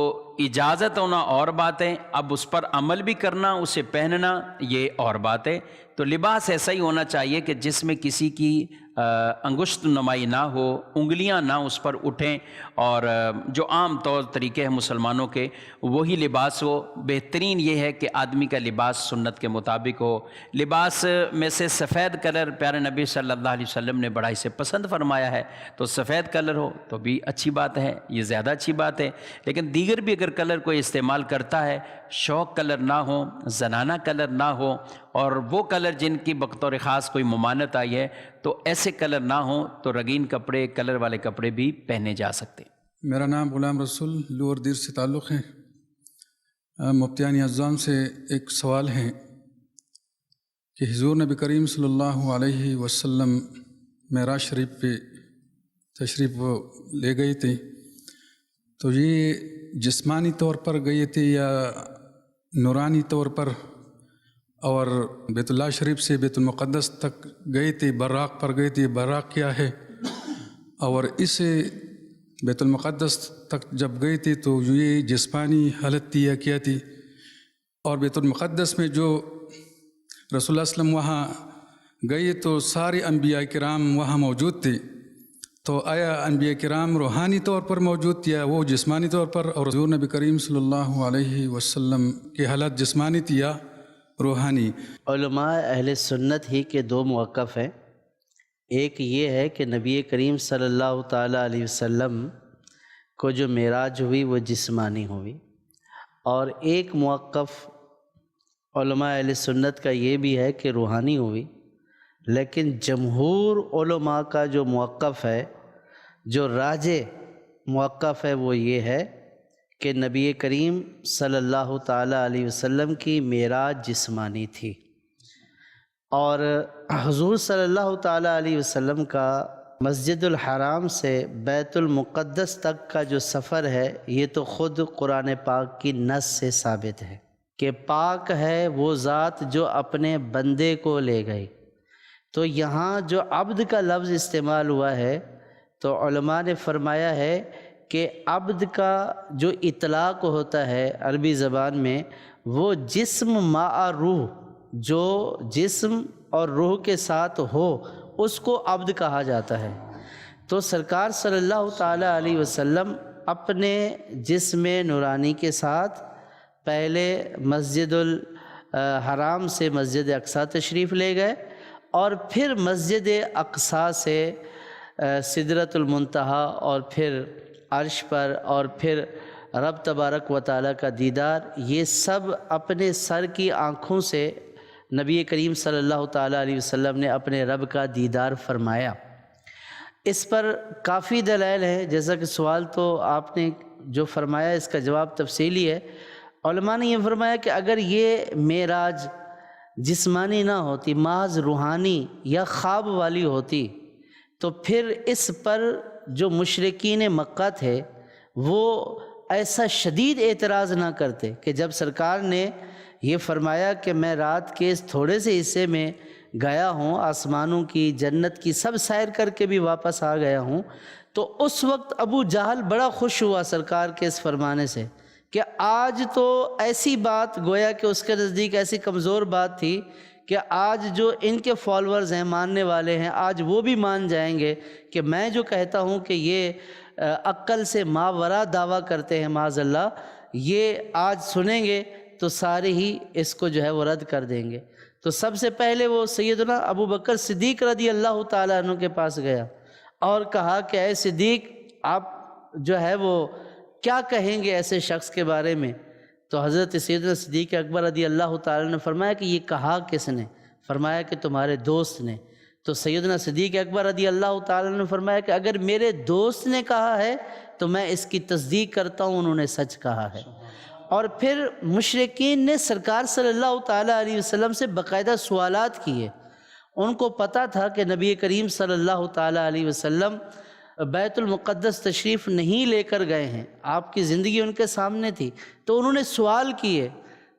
اجازت ہونا اور بات ہے، اب اس پر عمل بھی کرنا، اسے پہننا یہ اور بات ہے۔ تو لباس ایسا ہی ہونا چاہیے کہ جس میں کسی کی انگشت نمائی نہ ہو، انگلیاں نہ اس پر اٹھیں، اور جو عام طور طریقے ہیں مسلمانوں کے وہی لباس ہو۔ بہترین یہ ہے کہ آدمی کا لباس سنت کے مطابق ہو۔ لباس میں سے سفید کلر پیارے نبی صلی اللہ علیہ وسلم نے بڑا اسے پسند فرمایا ہے، تو سفید کلر ہو تو بھی اچھی بات ہے، یہ زیادہ اچھی بات ہے۔ لیکن دیگر بھی اگر کلر کوئی استعمال کرتا ہے، شوق کلر نہ ہو، زنانہ کلر نہ ہو، اور وہ کلر جن کی بطور خاص کوئی ممانت آئی ہے، تو ایسے کلر نہ ہوں تو رنگین کپڑے، کلر والے کپڑے بھی پہنے جا سکتے۔ میرا نام غلام رسول لور دیر سے تعلق ہے۔ مفتیان اعظام سے ایک سوال ہے کہ حضور نبی کریم صلی اللہ علیہ وسلم معراج شریف پہ تشریف لے گئی تھی، تو یہ جسمانی طور پر گئی تھی یا نورانی طور پر؟ اور بیت اللہ شریف سے بیت المقدس تک گئی تھی، براق پر گئی تھی، براق کیا ہے؟ اور اس بیت المقدس تک جب گئی تھی تو یہ جسمانی حالت تھی یا کیا تھی؟ اور بیت المقدس میں جو رسول اللہ صلی اللہ علیہ وسلم وہاں گئی تو سارے انبیاء کرام وہاں موجود تھے، تو آیا انبیاء کرام روحانی طور پر موجود تھی یا وہ جسمانی طور پر؟ اور حضور نبی کریم صلی اللہ علیہ وسلم کی حالت جسمانی تھی یا روحانی؟ علماء اہل سنت ہی کے دو موقف ہیں۔ ایک یہ ہے کہ نبی کریم صلی اللہ تعالیٰ علیہ وسلم کو جو معراج ہوئی وہ جسمانی ہوئی، اور ایک موقف علماء اہل سنت کا یہ بھی ہے کہ روحانی ہوئی۔ لیکن جمہور علماء کا جو موقف ہے، جو راجح موقف ہے، وہ یہ ہے کہ نبی کریم صلی اللہ تعالیٰ علیہ وسلم کی معراج جسمانی تھی، اور حضور صلی اللہ تعالیٰ علیہ وسلم کا مسجد الحرام سے بیت المقدس تک کا جو سفر ہے، یہ تو خود قرآن پاک کی نص سے ثابت ہے کہ پاک ہے وہ ذات جو اپنے بندے کو لے گئی۔ تو یہاں جو عبد کا لفظ استعمال ہوا ہے، تو علماء نے فرمایا ہے کہ عبد کا جو اطلاق ہوتا ہے عربی زبان میں، وہ جسم مع روح، جو جسم اور روح کے ساتھ ہو اس کو عبد کہا جاتا ہے۔ تو سرکار صلی اللہ تعالیٰ علیہ وسلم اپنے جسم نورانی کے ساتھ پہلے مسجد الحرام سے مسجد اقصیٰ تشریف لے گئے، اور پھر مسجد اقصیٰ سے سدرۃ المنتہا، اور پھر عرش پر، اور پھر رب تبارک و تعالیٰ کا دیدار، یہ سب اپنے سر کی آنکھوں سے نبی کریم صلی اللہ تعالیٰ علیہ وسلم نے اپنے رب کا دیدار فرمایا۔ اس پر کافی دلائل ہیں، جیسا کہ سوال تو آپ نے جو فرمایا اس کا جواب تفصیلی ہے۔ علماء نے یہ فرمایا کہ اگر یہ معراج جسمانی نہ ہوتی، محض روحانی یا خواب والی ہوتی، تو پھر اس پر جو مشرکین مکہ تھے وہ ایسا شدید اعتراض نہ کرتے کہ جب سرکار نے یہ فرمایا کہ میں رات کے اس تھوڑے سے حصے میں گیا ہوں، آسمانوں کی، جنت کی سب سیر کر کے بھی واپس آ گیا ہوں، تو اس وقت ابو جہل بڑا خوش ہوا سرکار کے اس فرمانے سے کہ آج تو ایسی بات، گویا کہ اس کے نزدیک ایسی کمزور بات تھی کہ آج جو ان کے فالورز ہیں، ماننے والے ہیں، آج وہ بھی مان جائیں گے کہ میں جو کہتا ہوں کہ یہ عقل سے ماورا دعویٰ کرتے ہیں معاذ اللہ، یہ آج سنیں گے تو سارے ہی اس کو جو ہے وہ رد کر دیں گے۔ تو سب سے پہلے وہ سیدنا ابو بکر صدیق رضی اللہ تعالیٰ عنہ کے پاس گیا اور کہا کہ اے صدیق، آپ جو ہے وہ کیا کہیں گے ایسے شخص کے بارے میں؟ تو حضرت سیدنا صدیق اکبر رضی اللہ تعالیٰ نے فرمایا کہ یہ کہا کس نے؟ فرمایا کہ تمہارے دوست نے۔ تو سیدنا صدیق اکبر رضی اللہ تعالیٰ نے فرمایا کہ اگر میرے دوست نے کہا ہے تو میں اس کی تصدیق کرتا ہوں، انہوں نے سچ کہا ہے۔ اور پھر مشرکین نے سرکار صلی اللہ تعالیٰ علیہ وسلم سے باقاعدہ سوالات کیے۔ ان کو پتہ تھا کہ نبی کریم صلی اللہ تعالیٰ علیہ وسلم بیت المقدس تشریف نہیں لے کر گئے ہیں، آپ کی زندگی ان کے سامنے تھی، تو انہوں نے سوال کیے،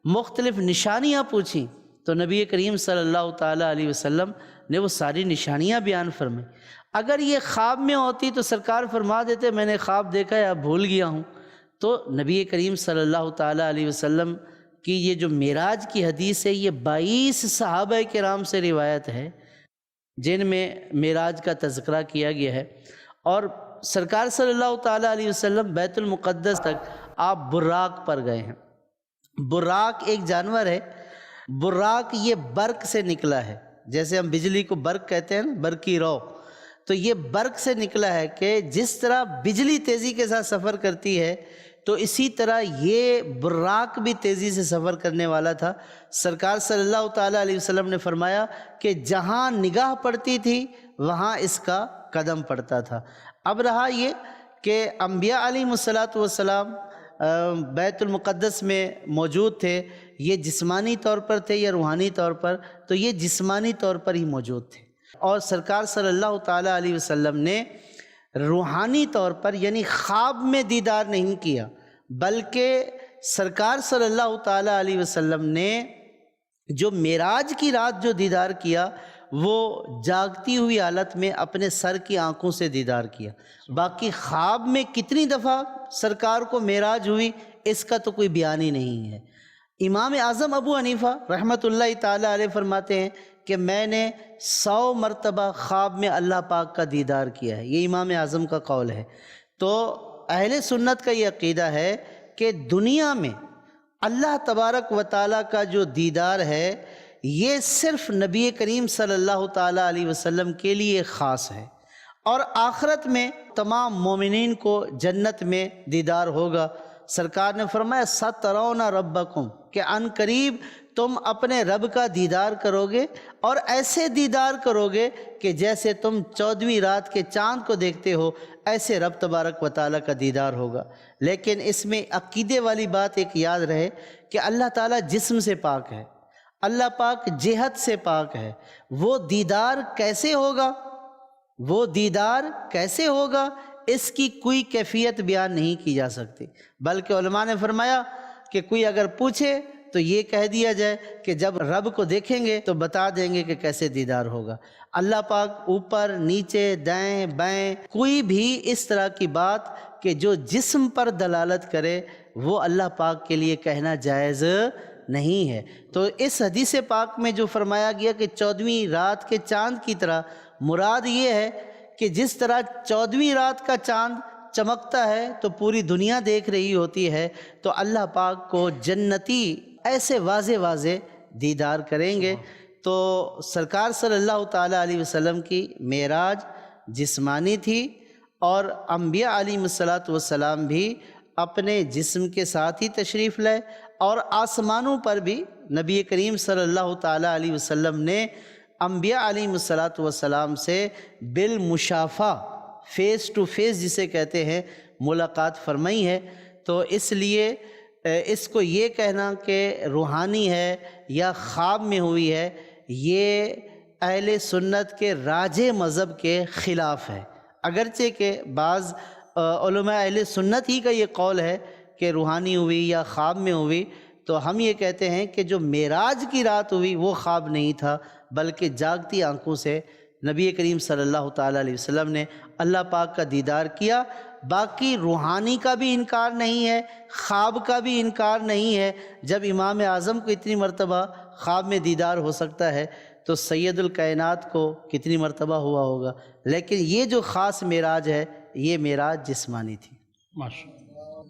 مختلف نشانیاں پوچھیں، تو نبی کریم صلی اللہ تعالیٰ علیہ وسلم نے وہ ساری نشانیاں بیان فرمائیں۔ اگر یہ خواب میں ہوتی تو سرکار فرما دیتے میں نے خواب دیکھا ہے، اب بھول گیا ہوں۔ تو نبی کریم صلی اللہ تعالیٰ علیہ وسلم کی یہ جو معراج کی حدیث ہے، یہ 22 صحابہ کرام سے روایت ہے جن میں معراج کا تذکرہ کیا گیا ہے۔ اور سرکار صلی اللہ تعالیٰ علیہ وسلم بیت المقدس تک آپ براق پر گئے ہیں۔ براق ایک جانور ہے، براق یہ برق سے نکلا ہے، جیسے ہم بجلی کو برق کہتے ہیں نا، برقی رو، تو یہ برق سے نکلا ہے کہ جس طرح بجلی تیزی کے ساتھ سفر کرتی ہے تو اسی طرح یہ براق بھی تیزی سے سفر کرنے والا تھا۔ سرکار صلی اللہ تعالیٰ علیہ وسلم نے فرمایا کہ جہاں نگاہ پڑتی تھی وہاں اس کا قدم پڑتا تھا۔ اب رہا یہ کہ انبیاء علیہ السلام بیت المقدس میں موجود تھے، یہ جسمانی طور پر تھے یا روحانی طور پر؟ تو یہ جسمانی طور پر ہی موجود تھے، اور سرکار صلی اللہ تعالیٰ علیہ وسلم نے روحانی طور پر یعنی خواب میں دیدار نہیں کیا، بلکہ سرکار صلی اللہ تعالیٰ علیہ وسلم نے جو معراج کی رات جو دیدار کیا وہ جاگتی ہوئی حالت میں اپنے سر کی آنکھوں سے دیدار کیا۔ باقی خواب میں کتنی دفعہ سرکار کو معراج ہوئی اس کا تو کوئی بیان ہی نہیں ہے۔ امام اعظم ابو حنیفہ رحمۃ اللہ تعالیٰ علیہ فرماتے ہیں کہ میں نے 100 مرتبہ خواب میں اللہ پاک کا دیدار کیا ہے، یہ امام اعظم کا قول ہے۔ تو اہل سنت کا یہ عقیدہ ہے کہ دنیا میں اللہ تبارک و تعالیٰ کا جو دیدار ہے یہ صرف نبی کریم صلی اللہ تعالیٰ علیہ وسلم کے لیے خاص ہے، اور آخرت میں تمام مومنین کو جنت میں دیدار ہوگا۔ سرکار نے فرمایا سترون ربکم، کہ عن قریب تم اپنے رب کا دیدار کرو گے، اور ایسے دیدار کرو گے کہ جیسے تم 14ویں رات کے چاند کو دیکھتے ہو ایسے رب تبارک و تعالیٰ کا دیدار ہوگا۔ لیکن اس میں عقیدے والی بات ایک یاد رہے کہ اللہ تعالیٰ جسم سے پاک ہے، اللہ پاک جہت سے پاک ہے۔ وہ دیدار کیسے ہوگا، وہ دیدار کیسے ہوگا اس کی کوئی کیفیت بیان نہیں کی جا سکتی، بلکہ علماء نے فرمایا کہ کوئی اگر پوچھے تو یہ کہہ دیا جائے کہ جب رب کو دیکھیں گے تو بتا دیں گے کہ کیسے دیدار ہوگا۔ اللہ پاک اوپر نیچے دائیں بائیں کوئی بھی اس طرح کی بات کہ جو جسم پر دلالت کرے وہ اللہ پاک کے لیے کہنا جائز نہیں ہے۔ تو اس حدیث پاک میں جو فرمایا گیا کہ 14ویں رات کے چاند کی طرح، مراد یہ ہے کہ جس طرح 14ویں رات کا چاند چمکتا ہے تو پوری دنیا دیکھ رہی ہوتی ہے، تو اللہ پاک کو جنتی ایسے واضح واضح دیدار کریں گے۔ تو سرکار صلی اللہ تعالیٰ علیہ وسلم کی معراج جسمانی تھی، اور انبیاء علیہ السلام بھی اپنے جسم کے ساتھ ہی تشریف لائے، اور آسمانوں پر بھی نبی کریم صلی اللہ تعالیٰ علیہ وسلم نے انبیاء علیہ السلام سے بالمشافہ، فیس ٹو فیس جسے کہتے ہیں، ملاقات فرمائی ہے۔ تو اس لیے اس کو یہ کہنا کہ روحانی ہے یا خواب میں ہوئی ہے، یہ اہل سنت کے راجح مذہب کے خلاف ہے، اگرچہ کہ بعض علماء اہل سنت ہی کا یہ قول ہے کہ روحانی ہوئی یا خواب میں ہوئی، تو ہم یہ کہتے ہیں کہ جو معراج کی رات ہوئی وہ خواب نہیں تھا، بلکہ جاگتی آنکھوں سے نبی کریم صلی اللہ تعالیٰ علیہ وسلم نے اللہ پاک کا دیدار کیا۔ باقی روحانی کا بھی انکار نہیں ہے، خواب کا بھی انکار نہیں ہے۔ جب امام اعظم کو اتنی مرتبہ خواب میں دیدار ہو سکتا ہے تو سید الکائنات کو کتنی مرتبہ ہوا ہوگا۔ لیکن یہ جو خاص معراج ہے یہ معراج جسمانی تھی۔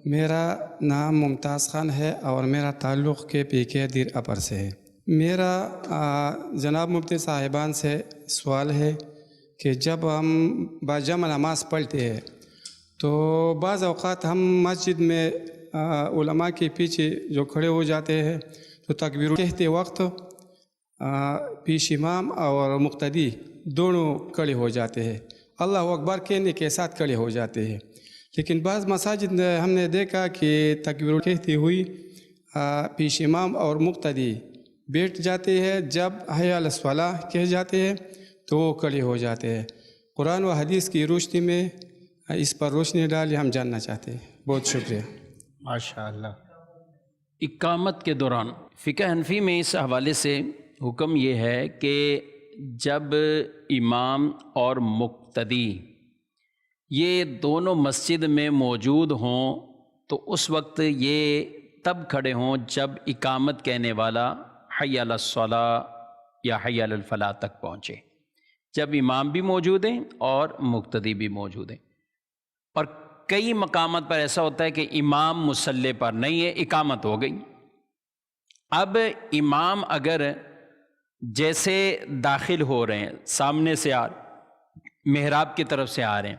میرا نام ممتاز خان ہے اور میرا تعلق کے پی کے دیر اپر سے ہے۔ میرا جناب مفتی صاحبان سے سوال ہے کہ جب ہم باجمع نماز پڑھتے ہیں تو بعض اوقات ہم مسجد میں علماء کے پیچھے جو کھڑے ہو جاتے ہیں تو تکبیر کہتے وقت پیش امام اور مقتدی دونوں کھڑے ہو جاتے ہیں، اللہ اکبر کہنے کے ساتھ کھڑے ہو جاتے ہیں، لیکن بعض مساجد میں ہم نے دیکھا کہ تکبیر کہتے ہوئی پیش امام اور مقتدی بیٹھ جاتے ہیں، جب حی علی الصلاۃ کہہ جاتے ہیں تو وہ کھڑے ہو جاتے ہیں۔ قرآن و حدیث کی روشنی میں اس پر روشنی ڈالی ہم جاننا چاہتے ہیں۔ بہت شکریہ۔ ماشاءاللہ۔ اقامت کے دوران فقہ حنفی میں اس حوالے سے حکم یہ ہے کہ جب امام اور مقتدی یہ دونوں مسجد میں موجود ہوں تو اس وقت یہ تب کھڑے ہوں جب اقامت کہنے والا حی علی الصلاۃ یا حی علی الفلاح تک پہنچے، جب امام بھی موجود ہیں اور مقتدی بھی موجود ہیں۔ اور کئی مقامات پر ایسا ہوتا ہے کہ امام مصلی پر نہیں ہے، اقامت ہو گئی، اب امام اگر جیسے داخل ہو رہے ہیں، سامنے سے محراب کی طرف سے آ رہے ہیں،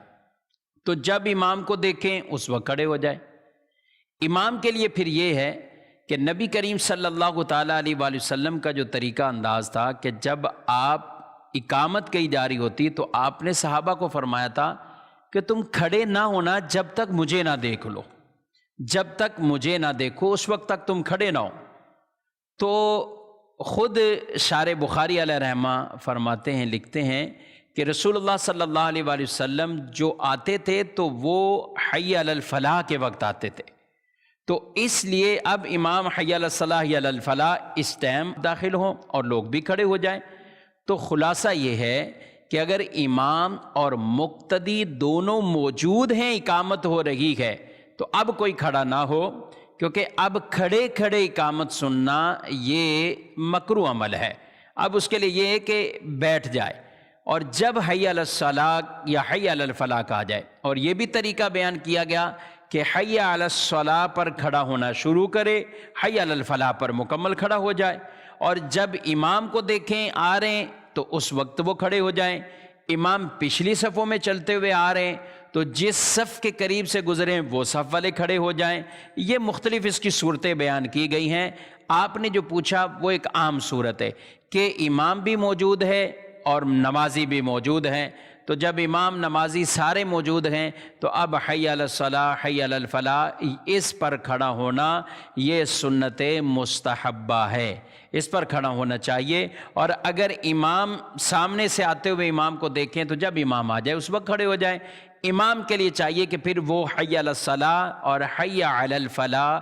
تو جب امام کو دیکھیں اس وقت کھڑے ہو جائے۔ امام کے لیے پھر یہ ہے کہ نبی کریم صلی اللہ تعالیٰ علیہ وآلہ وسلم کا جو طریقہ انداز تھا کہ جب آپ اقامت کہی جاری ہوتی تو آپ نے صحابہ کو فرمایا تھا کہ تم کھڑے نہ ہونا جب تک مجھے نہ دیکھ لو، جب تک مجھے نہ دیکھو اس وقت تک تم کھڑے نہ ہو۔ تو خود شارح بخاری علیہ رحمہ فرماتے ہیں، لکھتے ہیں کہ رسول اللہ صلی اللہ علیہ وآلہ وسلم جو آتے تھے تو وہ حی علی الفلاح کے وقت آتے تھے، تو اس لیے اب امام حی علی الصلاح حی علی الفلاح اس ٹائم داخل ہوں اور لوگ بھی کھڑے ہو جائیں۔ تو خلاصہ یہ ہے کہ اگر امام اور مقتدی دونوں موجود ہیں، اقامت ہو رہی ہے، تو اب کوئی کھڑا نہ ہو، کیونکہ اب کھڑے کھڑے اقامت سننا یہ مکروہ عمل ہے۔ اب اس کے لیے یہ ہے کہ بیٹھ جائے، اور جب حی علی الصلاۃ یا حی علی الفلاح کہا جائے، اور یہ بھی طریقہ بیان کیا گیا کہ حی علی الصلاۃ پر کھڑا ہونا شروع کرے، حی علی الفلاح پر مکمل کھڑا ہو جائے، اور جب امام کو دیکھیں آ رہے ہیں تو اس وقت وہ کھڑے ہو جائیں۔ امام پچھلی صفوں میں چلتے ہوئے آ رہے ہیں تو جس صف کے قریب سے گزریں وہ صف والے کھڑے ہو جائیں۔ یہ مختلف اس کی صورتیں بیان کی گئی ہیں۔ آپ نے جو پوچھا وہ ایک عام صورت ہے کہ امام بھی موجود ہے اور نمازی بھی موجود ہیں، تو جب امام نمازی سارے موجود ہیں تو اب حی علی الصلاۃ حی علی الفلاح اس پر کھڑا ہونا یہ سنت مستحبہ ہے، اس پر کھڑا ہونا چاہیے۔ اور اگر امام سامنے سے آتے ہوئے امام کو دیکھیں تو جب امام آ جائے اس وقت کھڑے ہو جائیں۔ امام کے لیے چاہیے کہ پھر وہ حی علی الصلاۃ اور حی علی الفلاح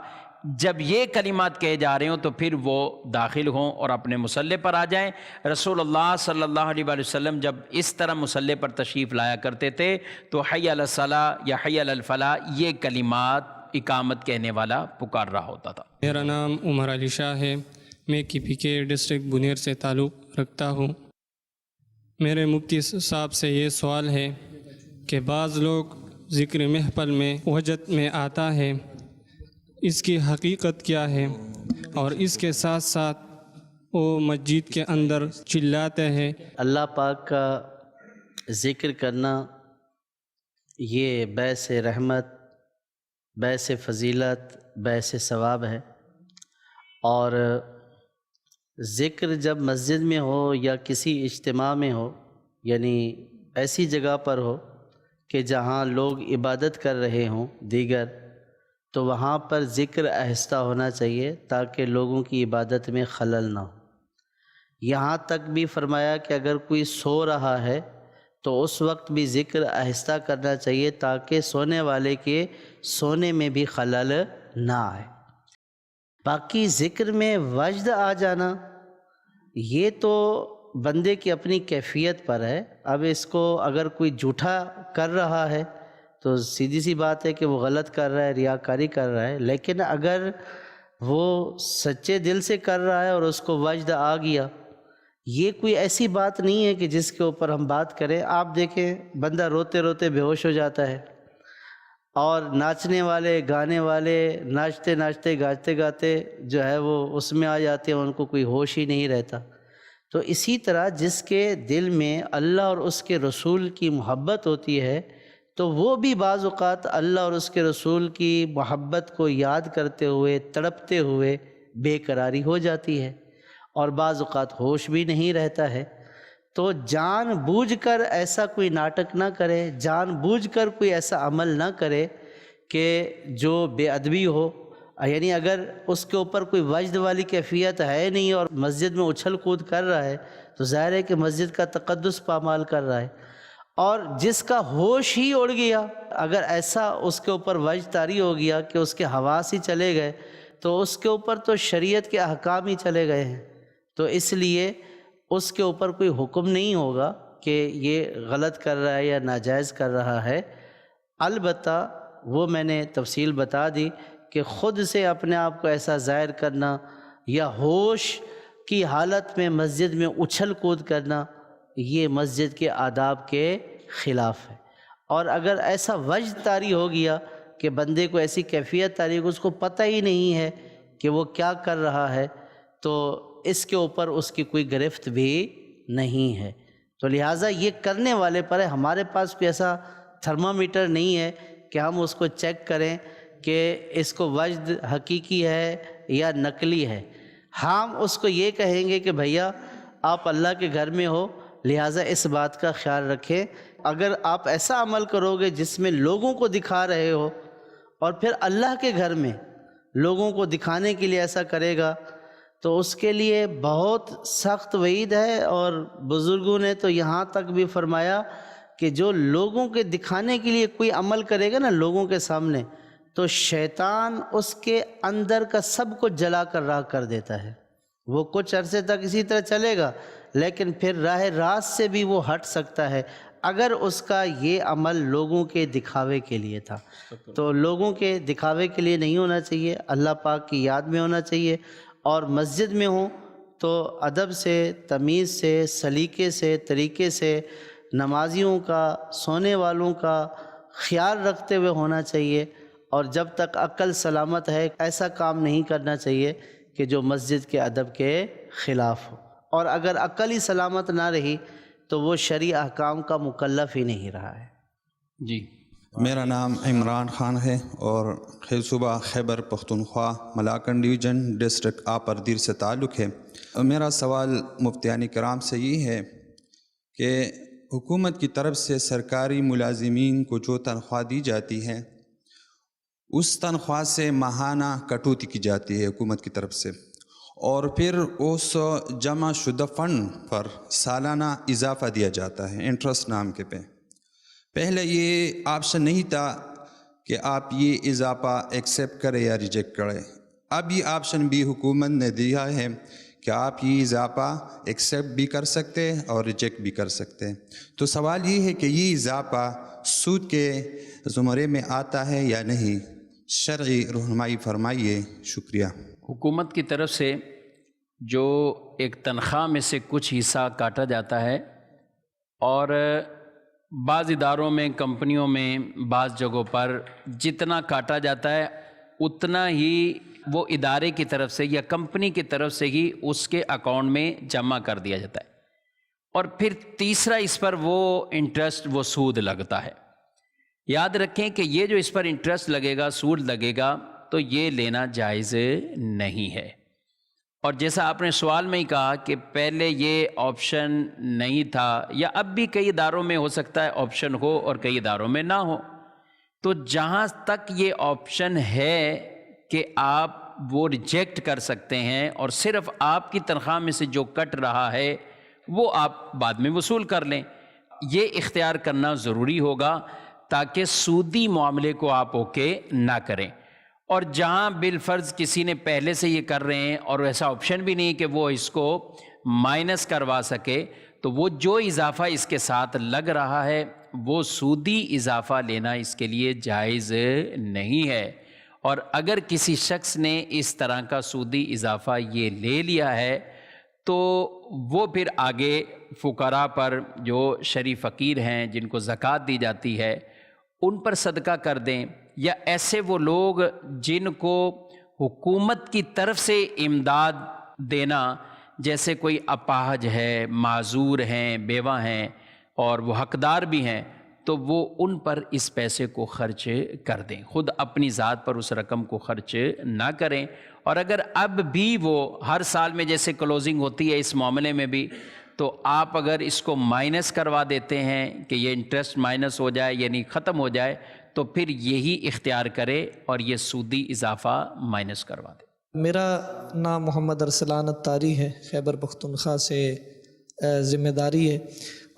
جب یہ کلمات کہے جا رہے ہوں تو پھر وہ داخل ہوں اور اپنے مصلی پر آ جائیں۔ رسول اللہ صلی اللہ علیہ وآلہ وسلم جب اس طرح مصلی پر تشریف لایا کرتے تھے تو حی علی الصلاۃ یا حی علی الفلاح یہ کلمات اقامت کہنے والا پکار رہا ہوتا تھا۔ میرا نام عمر علی شاہ ہے، میں کی پی کے ڈسٹرکٹ بنیر سے تعلق رکھتا ہوں۔ میرے مفتی صاحب سے یہ سوال ہے کہ بعض لوگ ذکر محفل میں وحجت میں آتا ہے، اس کی حقیقت کیا ہے؟ اور اس کے ساتھ ساتھ وہ مسجد کے اندر چلاتے ہیں۔ اللہ پاک کا ذکر کرنا یہ باعث رحمت، باعث فضیلت، باعث ثواب ہے، اور ذکر جب مسجد میں ہو یا کسی اجتماع میں ہو، یعنی ایسی جگہ پر ہو کہ جہاں لوگ عبادت کر رہے ہوں دیگر، تو وہاں پر ذکر آہستہ ہونا چاہیے تاکہ لوگوں کی عبادت میں خلل نہ ہو۔ یہاں تک بھی فرمایا کہ اگر کوئی سو رہا ہے تو اس وقت بھی ذکر آہستہ کرنا چاہیے تاکہ سونے والے کے سونے میں بھی خلل نہ آئے۔ باقی ذکر میں وجد آ جانا یہ تو بندے کی اپنی کیفیت پر ہے۔ اب اس کو اگر کوئی جھوٹا کر رہا ہے تو سیدھی سی بات ہے کہ وہ غلط کر رہا ہے، ریاکاری کر رہا ہے، لیکن اگر وہ سچے دل سے کر رہا ہے اور اس کو وجد آ گیا، یہ کوئی ایسی بات نہیں ہے کہ جس کے اوپر ہم بات کریں۔ آپ دیکھیں بندہ روتے روتے بے ہوش ہو جاتا ہے، اور ناچنے والے گانے والے ناچتے ناچتے گاتے گاتے جو ہے وہ اس میں آ جاتے ہیں، ان کو کوئی ہوش ہی نہیں رہتا۔ تو اسی طرح جس کے دل میں اللہ اور اس کے رسول کی محبت ہوتی ہے تو وہ بھی بعض اوقات اللہ اور اس کے رسول کی محبت کو یاد کرتے ہوئے تڑپتے ہوئے بے قراری ہو جاتی ہے، اور بعض اوقات ہوش بھی نہیں رہتا ہے۔ تو جان بوجھ کر ایسا کوئی ناٹک نہ کرے، جان بوجھ کر کوئی ایسا عمل نہ کرے کہ جو بے ادبی ہو، یعنی اگر اس کے اوپر کوئی وجد والی کیفیت ہے نہیں اور مسجد میں اچھل کود کر رہا ہے تو ظاہر ہے کہ مسجد کا تقدس پامال کر رہا ہے۔ اور جس کا ہوش ہی اڑ گیا، اگر ایسا اس کے اوپر وجد طاری ہو گیا کہ اس کے حواس ہی چلے گئے تو اس کے اوپر تو شریعت کے احکام ہی چلے گئے ہیں، تو اس لیے اس کے اوپر کوئی حکم نہیں ہوگا کہ یہ غلط کر رہا ہے یا ناجائز کر رہا ہے۔ البتہ وہ میں نے تفصیل بتا دی کہ خود سے اپنے آپ کو ایسا ظاہر کرنا یا ہوش کی حالت میں مسجد میں اچھل کود کرنا، یہ مسجد کے آداب کے خلاف ہے۔ اور اگر ایسا وجد طاری ہو گیا کہ بندے کو ایسی کیفیت طاری ہو، اس کو پتہ ہی نہیں ہے کہ وہ کیا کر رہا ہے، تو اس کے اوپر اس کی کوئی گرفت بھی نہیں ہے۔ تو لہٰذا یہ کرنے والے پر ہے۔ ہمارے پاس کوئی ایسا تھرمامیٹر نہیں ہے کہ ہم اس کو چیک کریں کہ اس کو وجد حقیقی ہے یا نقلی ہے۔ ہم اس کو یہ کہیں گے کہ بھیا آپ اللہ کے گھر میں ہو، لہٰذا اس بات کا خیال رکھیں۔ اگر آپ ایسا عمل کرو گے جس میں لوگوں کو دکھا رہے ہو اور پھر اللہ کے گھر میں لوگوں کو دکھانے کے لیے ایسا کرے گا تو اس کے لیے بہت سخت وعید ہے۔ اور بزرگوں نے تو یہاں تک بھی فرمایا کہ جو لوگوں کے دکھانے کے لیے کوئی عمل کرے گا نا لوگوں کے سامنے، تو شیطان اس کے اندر کا سب کو جلا کر راہ کر دیتا ہے۔ وہ کچھ عرصے تک اسی طرح چلے گا لیکن پھر راہ راست سے بھی وہ ہٹ سکتا ہے اگر اس کا یہ عمل لوگوں کے دکھاوے کے لیے تھا۔ تو لوگوں کے دکھاوے کے لیے نہیں ہونا چاہیے، اللہ پاک کی یاد میں ہونا چاہیے، اور مسجد میں ہوں تو ادب سے، تمیز سے، سلیقے سے، طریقے سے نمازیوں کا، سونے والوں کا خیال رکھتے ہوئے ہونا چاہیے، اور جب تک عقل سلامت ہے ایسا کام نہیں کرنا چاہیے کہ جو مسجد کے ادب کے خلاف ہو، اور اگر عقل ہی سلامت نہ رہی تو وہ شرعی احکام کا مکلف ہی نہیں رہا ہے۔ جی، میرا نام عمران خان ہے اور صوبہ خیبر پختونخوا ملاکنڈ ڈویژن ڈسٹرکٹ آپردیر سے تعلق ہے۔ میرا سوال مفتیان کرام سے یہ ہے کہ حکومت کی طرف سے سرکاری ملازمین کو جو تنخواہ دی جاتی ہے اس تنخواہ سے ماہانہ کٹوتی کی جاتی ہے حکومت کی طرف سے، اور پھر اس جمع شدہ فنڈ پر سالانہ اضافہ دیا جاتا ہے انٹرسٹ نام کے پہ۔ پہلے یہ آپشن نہیں تھا کہ آپ یہ اضافہ ایکسیپٹ کریں یا ریجیکٹ کریں، اب یہ آپشن بھی حکومت نے دیا ہے کہ آپ یہ اضافہ ایکسیپٹ بھی کر سکتے اور ریجیکٹ بھی کر سکتے ہیں۔ تو سوال یہ ہے کہ یہ اضافہ سود کے زمرے میں آتا ہے یا نہیں؟ شرعی رہنمائی فرمائیے، شکریہ۔ حکومت کی طرف سے جو ایک تنخواہ میں سے کچھ حصہ کاٹا جاتا ہے، اور بعض اداروں میں، کمپنیوں میں، بعض جگہوں پر جتنا کاٹا جاتا ہے اتنا ہی وہ ادارے کی طرف سے یا کمپنی کی طرف سے ہی اس کے اکاؤنٹ میں جمع کر دیا جاتا ہے، اور پھر تیسرا اس پر وہ انٹرسٹ، وہ سود لگتا ہے۔ یاد رکھیں کہ یہ جو اس پر انٹرسٹ لگے گا، سود لگے گا، تو یہ لینا جائز نہیں ہے۔ اور جیسا آپ نے سوال میں ہی کہا کہ پہلے یہ آپشن نہیں تھا، یا اب بھی کئی اداروں میں ہو سکتا ہے آپشن ہو اور کئی اداروں میں نہ ہو، تو جہاں تک یہ آپشن ہے کہ آپ وہ ریجیکٹ کر سکتے ہیں اور صرف آپ کی تنخواہ میں سے جو کٹ رہا ہے وہ آپ بعد میں وصول کر لیں، یہ اختیار کرنا ضروری ہوگا تاکہ سودی معاملے کو آپ اوکے نہ کریں۔ اور جہاں بالفرض کسی نے پہلے سے یہ کر رہے ہیں اور ایسا آپشن بھی نہیں کہ وہ اس کو مائنس کروا سکے، تو وہ جو اضافہ اس کے ساتھ لگ رہا ہے وہ سودی اضافہ لینا اس کے لیے جائز نہیں ہے۔ اور اگر کسی شخص نے اس طرح کا سودی اضافہ یہ لے لیا ہے تو وہ پھر آگے فقراء پر، جو شرعی فقیر ہیں جن کو زکوٰۃ دی جاتی ہے، ان پر صدقہ کر دیں، یا ایسے وہ لوگ جن کو حکومت کی طرف سے امداد دینا، جیسے کوئی اپاہج ہے، معذور ہیں، بیوہ ہیں اور وہ حقدار بھی ہیں، تو وہ ان پر اس پیسے کو خرچ کر دیں، خود اپنی ذات پر اس رقم کو خرچ نہ کریں۔ اور اگر اب بھی وہ ہر سال میں جیسے کلوزنگ ہوتی ہے اس معاملے میں بھی، تو آپ اگر اس کو مائنس کروا دیتے ہیں کہ یہ انٹرسٹ مائنس ہو جائے یعنی ختم ہو جائے، تو پھر یہی اختیار کرے اور یہ سودی اضافہ مائنس کروا دے۔ میرا نام محمد ارسلان اتاری ہے، خیبر پختونخوا سے ذمہ داری ہے،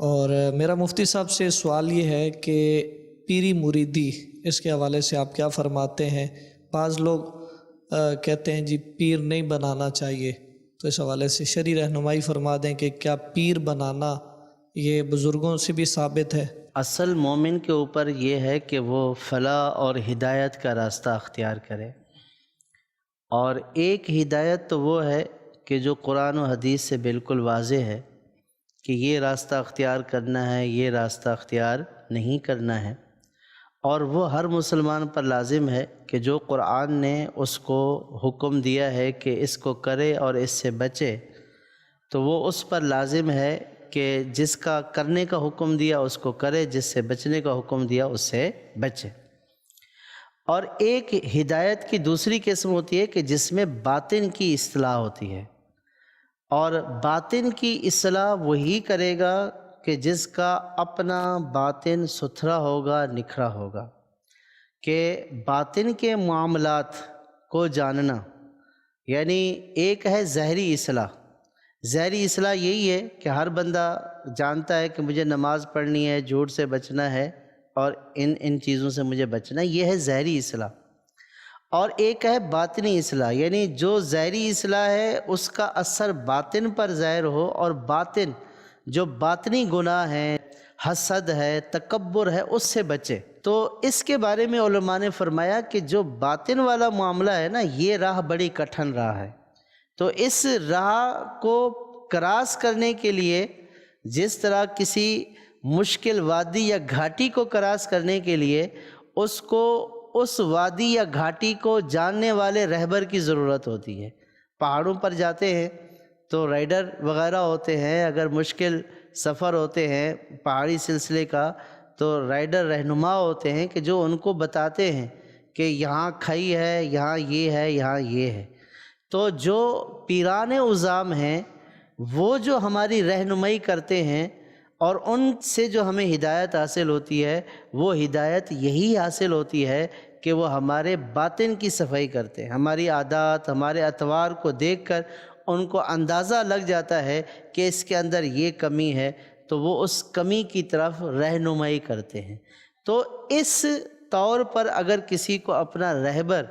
اور میرا مفتی صاحب سے سوال یہ ہے کہ پیری مریدی اس کے حوالے سے آپ کیا فرماتے ہیں؟ بعض لوگ کہتے ہیں جی پیر نہیں بنانا چاہیے، تو اس حوالے سے شرعی رہنمائی فرما دیں کہ کیا پیر بنانا یہ بزرگوں سے بھی ثابت ہے؟ اصل مومن کے اوپر یہ ہے کہ وہ فلاح اور ہدایت کا راستہ اختیار کرے، اور ایک ہدایت تو وہ ہے کہ جو قرآن و حدیث سے بالکل واضح ہے کہ یہ راستہ اختیار کرنا ہے، یہ راستہ اختیار نہیں کرنا ہے، اور وہ ہر مسلمان پر لازم ہے کہ جو قرآن نے اس کو حکم دیا ہے کہ اس کو کرے اور اس سے بچے، تو وہ اس پر لازم ہے کہ جس کا کرنے کا حکم دیا اس کو کرے، جس سے بچنے کا حکم دیا اس سے بچے۔ اور ایک ہدایت کی دوسری قسم ہوتی ہے کہ جس میں باطن کی اصلاح ہوتی ہے، اور باطن کی اصلاح وہی کرے گا کہ جس کا اپنا باطن ستھرا ہوگا، نکھرا ہوگا، کہ باطن کے معاملات کو جاننا، یعنی ایک ہے ظاہری اصلاح۔ ظاہری اصلاح یہی ہے کہ ہر بندہ جانتا ہے کہ مجھے نماز پڑھنی ہے، جھوٹ سے بچنا ہے اور ان چیزوں سے مجھے بچنا ہے، یہ ہے ظاہری اصلاح۔ اور ایک ہے باطنی اصلاح، یعنی جو ظاہری اصلاح ہے اس کا اثر باطن پر ظاہر ہو، اور باطن جو باطنی گناہ ہیں، حسد ہے، تکبر ہے، اس سے بچے۔ تو اس کے بارے میں علماء نے فرمایا کہ جو باطن والا معاملہ ہے نا، یہ راہ بڑی کٹھن راہ ہے، تو اس راہ کو کراس کرنے کے لیے جس طرح کسی مشکل وادی یا گھاٹی کو کراس کرنے کے لیے اس کو اس وادی یا گھاٹی کو جاننے والے رہبر کی ضرورت ہوتی ہے۔ پہاڑوں پر جاتے ہیں تو رائڈر وغیرہ ہوتے ہیں، اگر مشکل سفر ہوتے ہیں پہاڑی سلسلے کا تو رائڈر رہنما ہوتے ہیں کہ جو ان کو بتاتے ہیں کہ یہاں کھائی ہے، یہاں یہ ہے، یہاں یہ ہے۔ تو جو پیران عظام ہیں وہ جو ہماری رہنمائی کرتے ہیں اور ان سے جو ہمیں ہدایت حاصل ہوتی ہے، وہ ہدایت یہی حاصل ہوتی ہے کہ وہ ہمارے باطن کی صفائی کرتے ہیں۔ ہماری عادات، ہمارے اطوار کو دیکھ کر ان کو اندازہ لگ جاتا ہے کہ اس کے اندر یہ کمی ہے، تو وہ اس کمی کی طرف رہنمائی کرتے ہیں۔ تو اس طور پر اگر کسی کو اپنا رہبر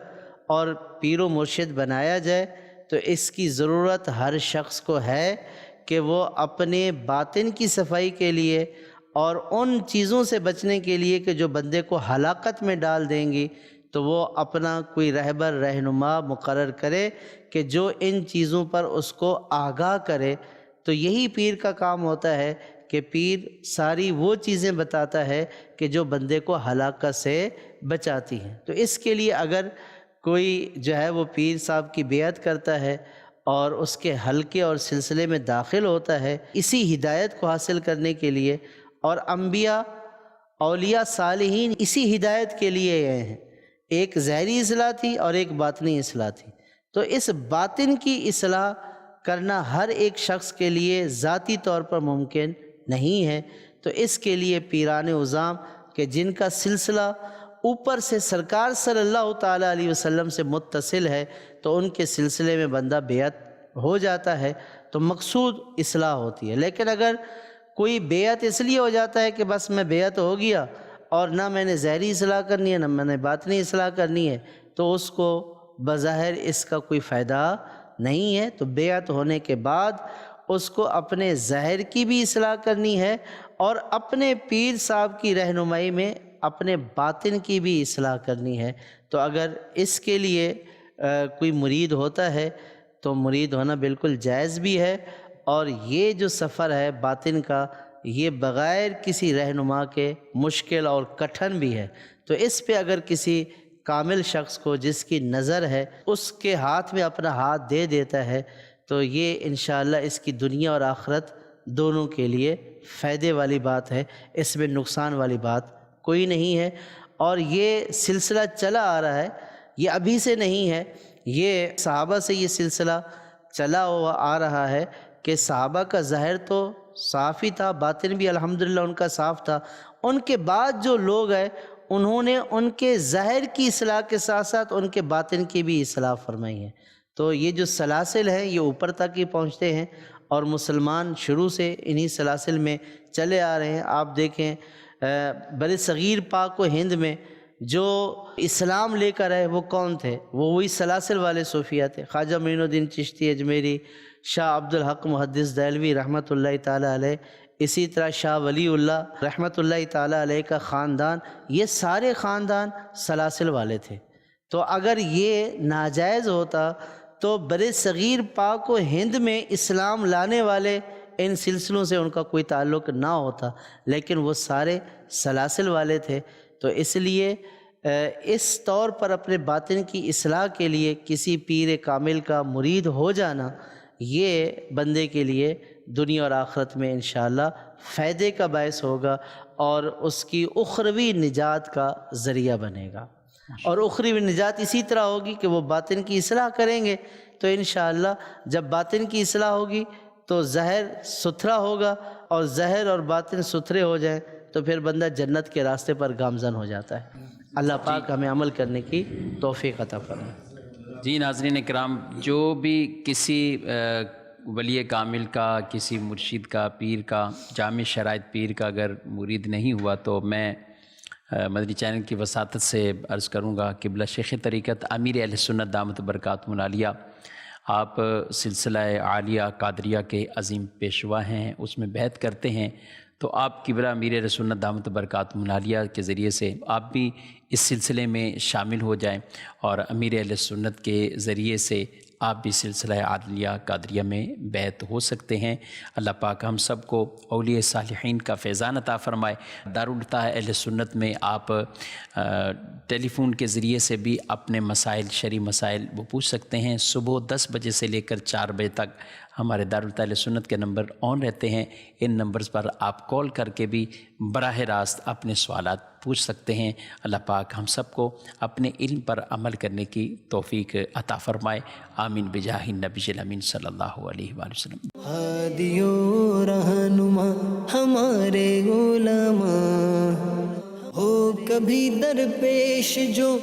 اور پیر و مرشد بنایا جائے تو اس کی ضرورت ہر شخص کو ہے کہ وہ اپنے باطن کی صفائی کے لیے اور ان چیزوں سے بچنے کے لیے کہ جو بندے کو ہلاکت میں ڈال دیں گی، تو وہ اپنا کوئی رہبر رہنما مقرر کرے کہ جو ان چیزوں پر اس کو آگاہ کرے۔ تو یہی پیر کا کام ہوتا ہے کہ پیر ساری وہ چیزیں بتاتا ہے کہ جو بندے کو ہلاکت سے بچاتی ہیں۔ تو اس کے لیے اگر کوئی جو ہے وہ پیر صاحب کی بیعت کرتا ہے اور اس کے حلقے اور سلسلے میں داخل ہوتا ہے اسی ہدایت کو حاصل کرنے کے لیے، اور انبیاء، اولیاء، صالحین اسی ہدایت کے لیے آئے ہیں، ایک ظاہری اصلاح تھی اور ایک باطنی اصلاح تھی۔ تو اس باطن کی اصلاح کرنا ہر ایک شخص کے لیے ذاتی طور پر ممکن نہیں ہے، تو اس کے لیے پیران عظام کہ جن کا سلسلہ اوپر سے سرکار صلی اللہ تعالیٰ علیہ وسلم سے متصل ہے، تو ان کے سلسلے میں بندہ بیعت ہو جاتا ہے تو مقصود اصلاح ہوتی ہے۔ لیکن اگر کوئی بیعت اس لیے ہو جاتا ہے کہ بس میں بیعت ہو گیا اور نہ میں نے ظاہری اصلاح کرنی ہے نہ میں نے باطنی اصلاح کرنی ہے، تو اس کو بظاہر اس کا کوئی فائدہ نہیں ہے۔ تو بیعت ہونے کے بعد اس کو اپنے ظاہر کی بھی اصلاح کرنی ہے اور اپنے پیر صاحب کی رہنمائی میں اپنے باطن کی بھی اصلاح کرنی ہے۔ تو اگر اس کے لیے کوئی مرید ہوتا ہے تو مرید ہونا بالکل جائز بھی ہے، اور یہ جو سفر ہے باطن کا، یہ بغیر کسی رہنما کے مشکل اور کٹھن بھی ہے. تو اس پہ اگر کسی کامل شخص کو جس کی نظر ہے اس کے ہاتھ میں اپنا ہاتھ دے دیتا ہے تو یہ انشاءاللہ اس کی دنیا اور آخرت دونوں کے لیے فائدے والی بات ہے. اس میں نقصان والی بات کوئی نہیں ہے. اور یہ سلسلہ چلا آ رہا ہے، یہ ابھی سے نہیں ہے، یہ صحابہ سے یہ سلسلہ چلا ہوا آ رہا ہے کہ صحابہ کا ظاہر تو صاف ہی تھا، باطن بھی الحمدللہ ان کا صاف تھا. ان کے بعد جو لوگ ہیں انہوں نے ان کے ظاہر کی اصلاح کے ساتھ ساتھ ان کے باطن کی بھی اصلاح فرمائی ہے. تو یہ جو سلاسل ہیں یہ اوپر تک ہی پہنچتے ہیں اور مسلمان شروع سے انہی سلاسل میں چلے آ رہے ہیں. آپ دیکھیں بر صغیر پاک و ہند میں جو اسلام لے کر آئے وہ کون تھے؟ وہ وہی سلاسل والے صوفیہ تھے. خواجہ معین الدین چشتی اجمیری، شاہ عبد الحق محدث دہلوی رحمۃ اللہ تعالی علیہ، اسی طرح شاہ ولی اللہ رحمۃ اللہ تعالی علیہ کا خاندان، یہ سارے خاندان سلاسل والے تھے. تو اگر یہ ناجائز ہوتا تو بر صغیر پاک و ہند میں اسلام لانے والے ان سلسلوں سے ان کا کوئی تعلق نہ ہوتا، لیکن وہ سارے سلاسل والے تھے. تو اس لیے اس طور پر اپنے باطن کی اصلاح کے لیے کسی پیر کامل کا مرید ہو جانا یہ بندے کے لیے دنیا اور آخرت میں انشاءاللہ فائدے کا باعث ہوگا اور اس کی اخروی نجات کا ذریعہ بنے گا. اور اخروی نجات اسی طرح ہوگی کہ وہ باطن کی اصلاح کریں گے تو انشاءاللہ جب باطن کی اصلاح ہوگی تو ظاہر ستھرا ہوگا، اور ظاہر اور باطن ستھرے ہو جائیں تو پھر بندہ جنت کے راستے پر گامزن ہو جاتا ہے. اللہ پاک ہمیں عمل کرنے کی توفیق عطا فرمائے. جی ناظرین کرام، جو بھی کسی ولی کامل کا، کسی مرشد کا، پیر کا، جامع شرائط پیر کا اگر مرید نہیں ہوا تو میں مدنی چینل کی وساطت سے عرض کروں گا قبلہ شیخ طریقت امیر اہل سنت دامت برکاتہم العالیہ، آپ سلسلہ عالیہ قادریہ کے عظیم پیشوا ہیں، اس میں بیعت کرتے ہیں تو آپ قبلہ امیر اہل سنت دامت برکاتہم العالیہ کے ذریعے سے آپ بھی اس سلسلے میں شامل ہو جائیں اور امیر اہل سنت کے ذریعے سے آپ بھی سلسلہ عالیہ قادریہ میں بیعت ہو سکتے ہیں. اللہ پاک ہم سب کو اولیاء صالحین کا فیضان عطا فرمائے. دارالفتح اہل سنت میں آپ ٹیلی فون کے ذریعے سے بھی اپنے مسائل، شرعی مسائل وہ پوچھ سکتے ہیں. صبح 10 بجے سے لے کر 4 بجے تک ہمارے دارالفتح اہل سنت کے نمبر آن رہتے ہیں. ان نمبرز پر آپ کال کر کے بھی براہ راست اپنے سوالات پوچھ سکتے ہیں. اللہ پاک ہم سب کو اپنے علم پر عمل کرنے کی توفیق عطا فرمائے. آمین بجاہ النبی الامین صلی اللہ علیہ وآلہ وسلم. ہادی و رہنما ہمارے علماء ہو کبھی درپیش جو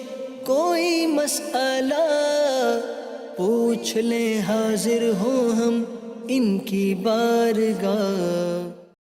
کوئی مسئلہ پوچھ لیں، حاضر ہوں ہم ان کی بارگاہ.